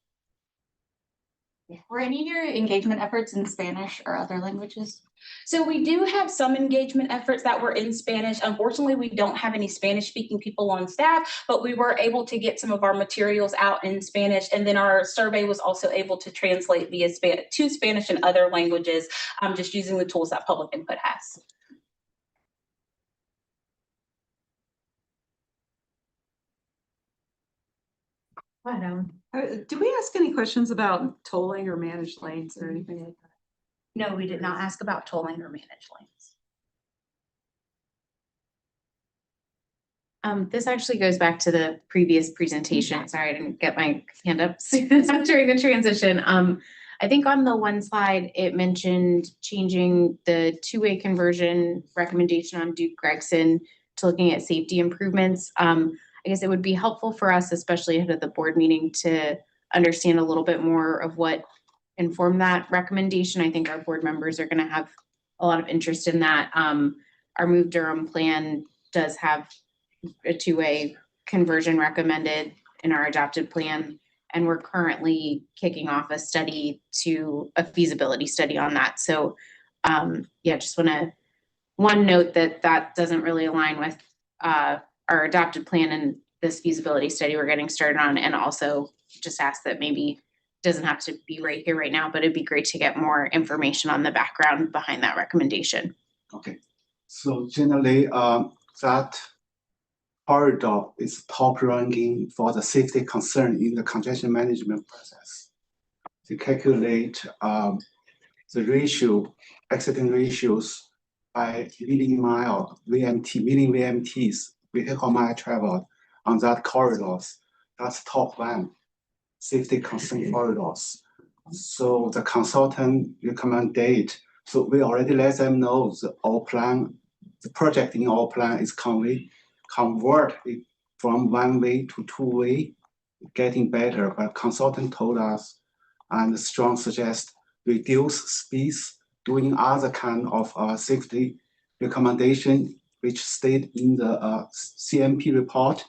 Were any of your engagement efforts in Spanish or other languages? So we do have some engagement efforts that were in Spanish. Unfortunately, we don't have any Spanish speaking people on staff, but we were able to get some of our materials out in Spanish. And then our survey was also able to translate via to Spanish and other languages, just using the tools that Public Input has. Do we ask any questions about tolling or managed lanes or anything like that? No, we did not ask about tolling or managed lanes. This actually goes back to the previous presentation. Sorry, I didn't get my hand up during the transition. I think on the one slide, it mentioned changing the two-way conversion recommendation on Duke Gregson to looking at safety improvements. I guess it would be helpful for us, especially ahead of the board meeting, to understand a little bit more of what informed that recommendation. I think our board members are going to have a lot of interest in that. Our Move Durham plan does have a two-way conversion recommended in our adopted plan, and we're currently kicking off a feasibility study on that. So yeah, just want to note that doesn't really align with our adopted plan and this feasibility study we're getting started on, and also just ask that maybe it doesn't have to be right here right now, but it'd be great to get more information on the background behind that recommendation. Okay, so generally that corridor is top ranking for the safety concern in the congestion management process. To calculate the ratio, accident ratios by million mile VMT, million VMTs, vehicle mile traveled on that corridors. That's top one safety concern corridors. So the consultant recommend date. So we already let them know our plan, the project in our plan is convert it from one way to two way, getting better. But consultant told us, and strong suggest reduce speeds, doing other kind of safety recommendation, which stayed in the CMP report,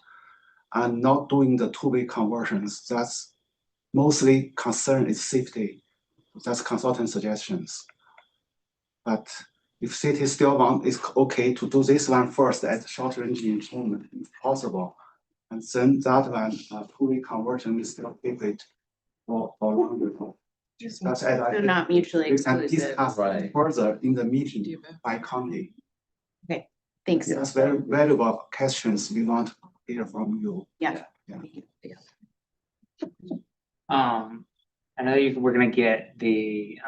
and not doing the two-way conversions. That's mostly concern is safety. That's consultant suggestions. But if city still want, it's okay to do this one first as short range improvement if possible. And then that one, two-way conversion is still keep it for longer. That's as They're not mutually we can exclusive. discuss further in the meeting by county. Okay, thanks. That's very valuable questions we want to hear from you. Yeah. I know we're gonna get the,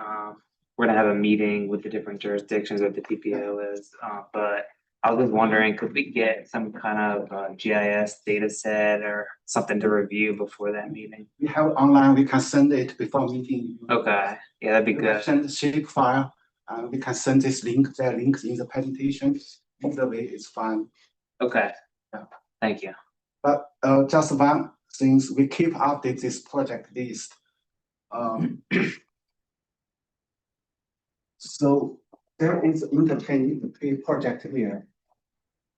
we're gonna have a meeting with the different jurisdictions that the TPO is, but I was just wondering, could we get some kind of GIS data set or something to review before that meeting? We have online, we can send it before meeting. Okay, yeah, that'd be good. Send the shape file, we can send this link, there are links in the presentation. Either way, it's fine. Okay, yeah. Thank you. But just one thing, we keep update this project list. So there is interchange project here.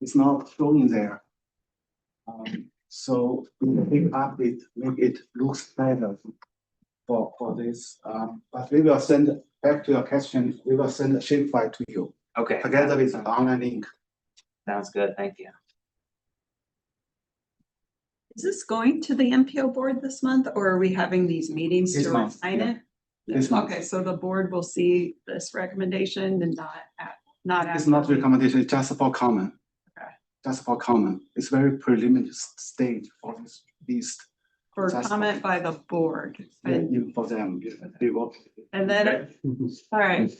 It's not showing there. So we keep update, make it looks better for this. But we will send back to your question. We will send a shapefile to you. Okay. Together with the online link. Sounds good. Thank you. Is this going to the MPO board this month, or are we having these meetings This to month, refine yeah. it? This month. Okay, so the board will see this recommendation and not. It's not recommendation, it's just for comment. Okay. Just for comment. It's very preliminary stage for this list. For Just comment by the board. Yeah, And for them, they will. and then, all right.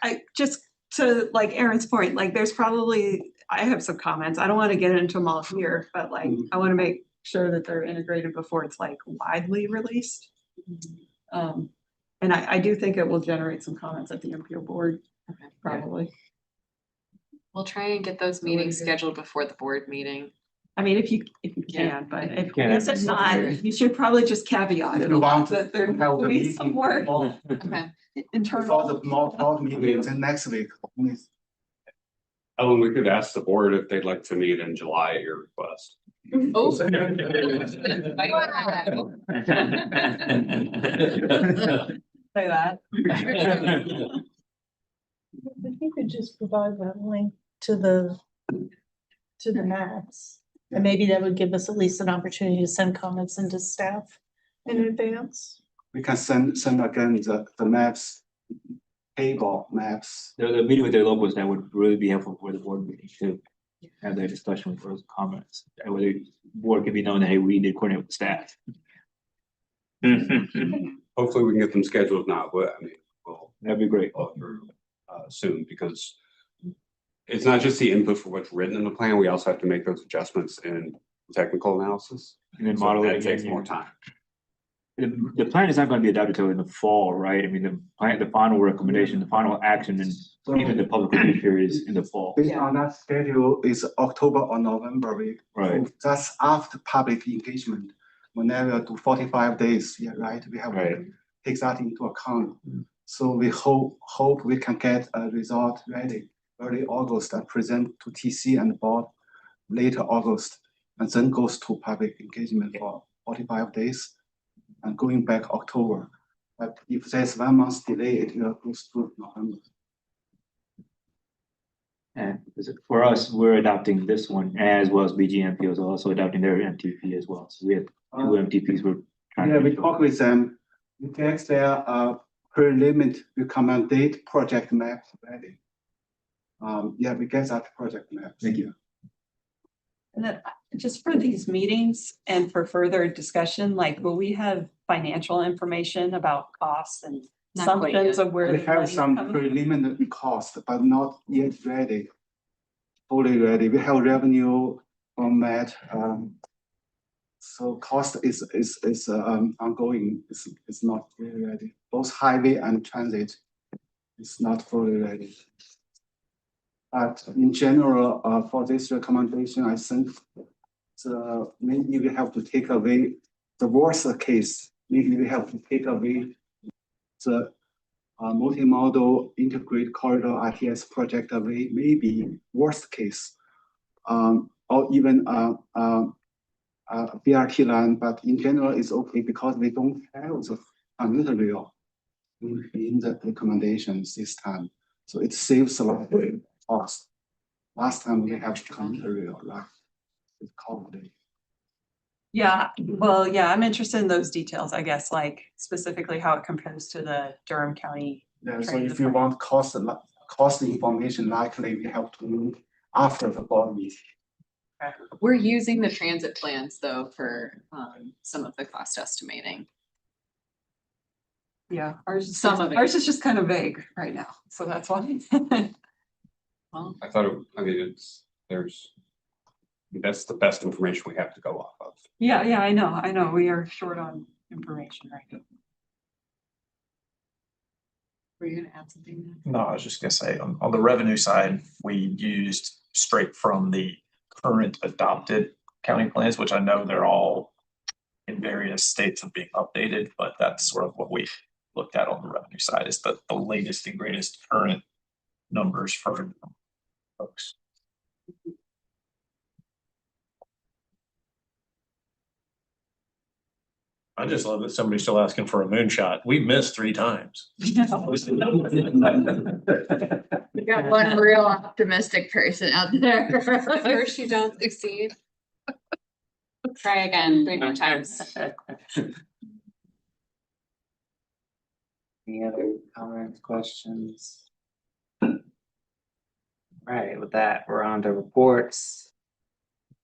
I just to like Aaron's point, like there's probably, I have some comments. I don't want to get into them all here, but like I want to make sure that they're integrated before it's like widely released. And I do think it will generate some comments at the MPO board, probably. We'll try and get those meetings scheduled before the board meeting. I mean, if you can, but if not, you should probably just caveat it a lot that there will be some work. Okay. Internal. the board meetings and next week. Ellen, we could ask the board if they'd like to meet in July at your request. Oh. Say that. If you could just provide that link to the maps, and maybe that would give us at least an opportunity to send comments into staff in advance. We can send again the maps, table maps. The meeting with the locals, that would really be helpful for the board meeting to have their discussion for those comments. That way the board can be known that, hey, we need to coordinate with staff. Hopefully we can get them scheduled now, but I mean, That'd be great. Soon, because it's not just the input for what's written in the plan, we also have to make those adjustments in technical analysis. And then So model that it takes again, more yeah. time. The plan is not gonna be adopted till in the fall, right? I mean, the final recommendation, the final action, and even the public review period is in the fall. Based on that schedule is October or November week. Right. That's after public engagement. Whenever do 45 days, yeah, right, we have to take that into account. So we hope we can get a result ready early August and present to TC and board later August, and then goes to public engagement for 45 days and going back October. But if there's 1 month delay, it will go through November. And for us, we're adopting this one as well as BGMP is also adopting their MTP as well. So we have two MTPs we're trying to. Yeah, we talk with them. We get their preliminary recommended project map ready. Yeah, we get that project map. Thank you. And then just for these meetings and for further discussion, like, will we have financial information about costs and Not quite assumptions yet. of where We the have money's some coming? preliminary cost, but not yet ready. Fully ready. We have revenue from that. So cost is ongoing. It's not really ready. Both highway and transit is not fully ready. But in general, for this recommendation, I think maybe we have to take away the worst case. Maybe we have to take away the multimodal integrated corridor ITS project away. Maybe worst case, or even BRT line. But in general, it's okay because we don't have the commuter rail in the recommendations this time. So it saves a lot of cost. Last time we have commuter rail, right? It's costly. Yeah, well, yeah, I'm interested in those details, I guess, like specifically how it compares to the Durham County. Yeah, so transit if you want cost information, likely we have to move after the board meeting. We're using the transit plans though for some of the cost estimating. Yeah, ours is, Some of it. ours is just kind of vague right now, so that's why. Well, I thought, I mean, that's the best information we have to go off of. Yeah, I know, we are short on information right now. were you gonna add something? No, I was just gonna say, on the revenue side, we used straight from the current adopted county plans, which I know they're all in various states of being updated, but that's sort of what we looked at on the revenue side, is the latest and greatest current numbers for folks. I just love that somebody's still asking for a moonshot. We missed 3 times. We got one real optimistic person out there. First you don't succeed. Try again 3 more times. Any other comments, questions? Right, with that, we're on to reports.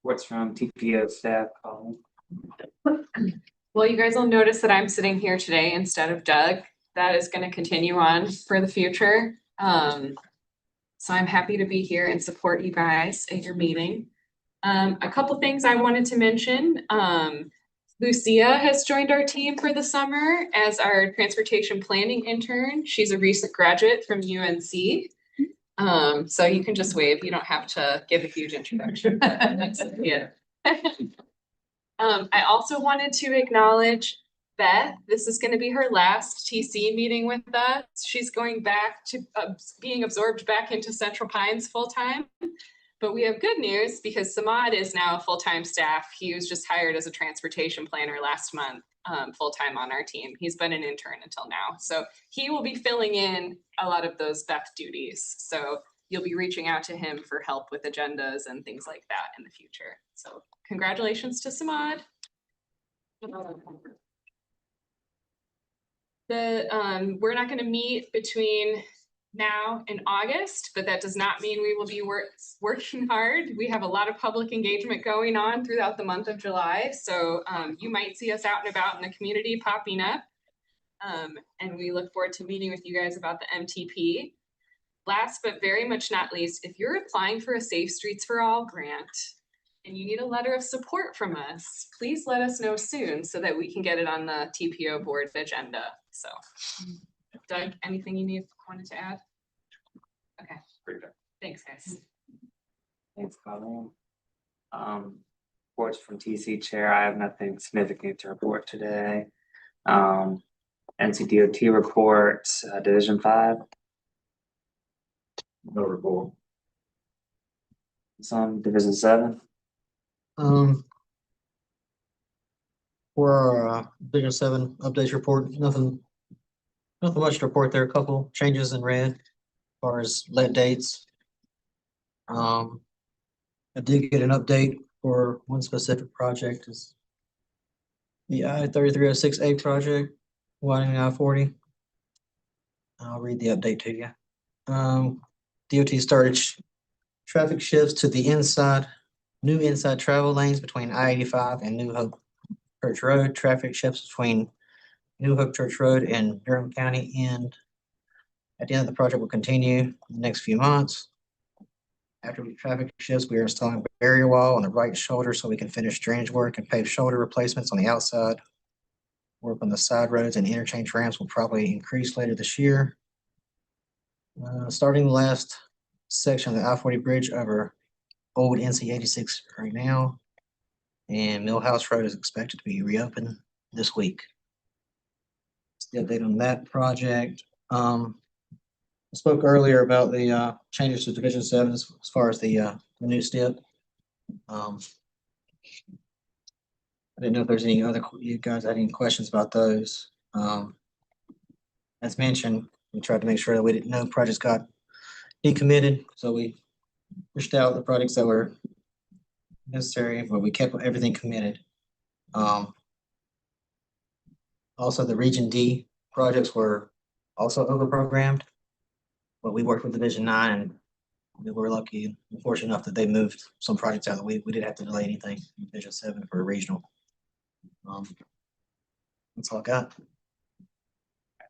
Reports from TPO staff, Colin. Well, you guys will notice that I'm sitting here today instead of Doug. That is gonna continue on for the future. So I'm happy to be here and support you guys at your meeting. A couple things I wanted to mention. Lucia has joined our team for the summer as our transportation planning intern. She's a recent graduate from UNC. So you can just wave. You don't have to give a huge introduction. Yeah. I also wanted to acknowledge Beth. This is going to be her last TC meeting with us. She's going back to being absorbed back into Central Pines full-time. But we have good news because Samad is now a full-time staff. He was just hired as a transportation planner last month, full-time on our team. He's been an intern until now. So he will be filling in a lot of those Beth duties. So you'll be reaching out to him for help with agendas and things like that in the future. So congratulations to Samad. We're not going to meet between now in August, but that does not mean we will be working hard. We have a lot of public engagement going on throughout the month of July. So you might see us out and about in the community popping up. And we look forward to meeting with you guys about the MTP. Last, but very much not least, if you're applying for a Safe Streets for All grant and you need a letter of support from us, please let us know soon so that we can get it on the TPO board agenda. So Doug, anything you wanted to add? Okay, thanks guys. Thanks, Colleen. Reports from TC Chair, I have nothing significant to report today. NCDOT report, Division 5. No report. Some Division 7. For our Division 7 updates report, nothing much to report there. A couple changes in red as far as let dates. I did get an update for one specific project, is the I-3306A project, widening I-40. I'll read the update to you. DOT started traffic shifts to the new inside travel lanes between I-85 and New Hope Church Road. Traffic shifts between New Hope Church Road and Durham County end. At the end of the project will continue in the next few months. After the traffic shifts, we are installing a barrier wall on the right shoulder so we can finish drainage work and pave shoulder replacements on the outside. Work on the side roads and interchange ramps will probably increase later this year. Starting the last section of the I-40 bridge over old NC 86 right now. And Millhouse Road is expected to be reopened this week. That's the update on that project. I spoke earlier about the changes to Division 7 as far as the new step. I didn't know if there's any other, you guys had any questions about those. As mentioned, we tried to make sure that we didn't know projects got decommitted, so we pushed out the projects that were necessary, but we kept everything committed. Also, the Region D projects were also overprogrammed, but we worked with Division 9 and we were lucky and fortunate enough that they moved some projects out. We didn't have to delay anything in Division 7 for a regional. That's all I got.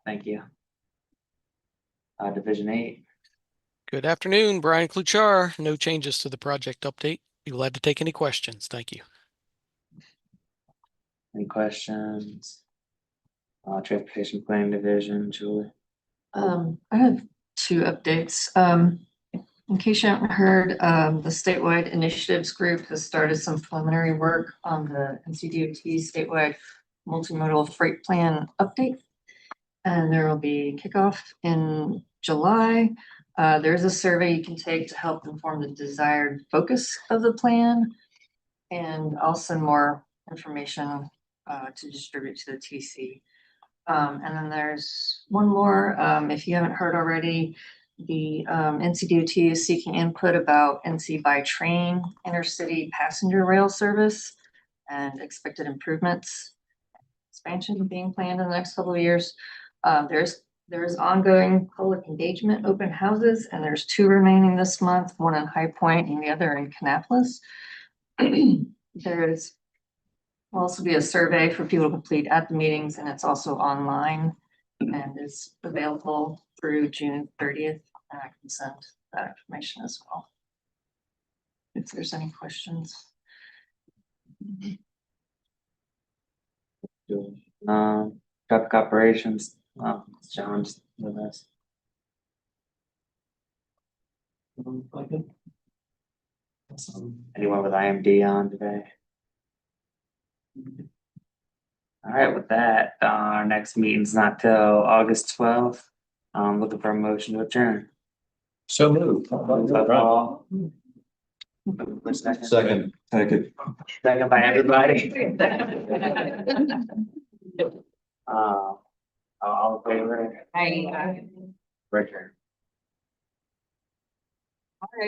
Thank you. Division 8. Good afternoon, Brian Kluchar. No changes to the project update. Be glad to take any questions. Thank you. Any questions? Transportation Planning Division, Julie. I have two updates. In case you haven't heard, the statewide initiatives group has started some preliminary work on the NCDOT statewide multimodal freight plan update. And there will be kickoff in July. There's a survey you can take to help inform the desired focus of the plan. And I'll send more information to distribute to the TC. And then there's one more, if you haven't heard already, the NCDOT is seeking input about NC by train intercity passenger rail service and expected improvements, expansion being planned in the next couple of years. There's ongoing public engagement, open houses, and there's 2 remaining this month, one in High Point and the other in Kannapolis. Will also be a survey for people to complete at the meetings, and it's also online and is available through June 30th. And I can send that information as well. If there's any questions. Traffic operations, John's with us. Anyone with IMD on today? All right, with that, our next meeting's not till August 12th. Looking for a motion to adjourn. So moved. Moved by Paul. Second. Second by everybody. All in favor? I, Richard. all right.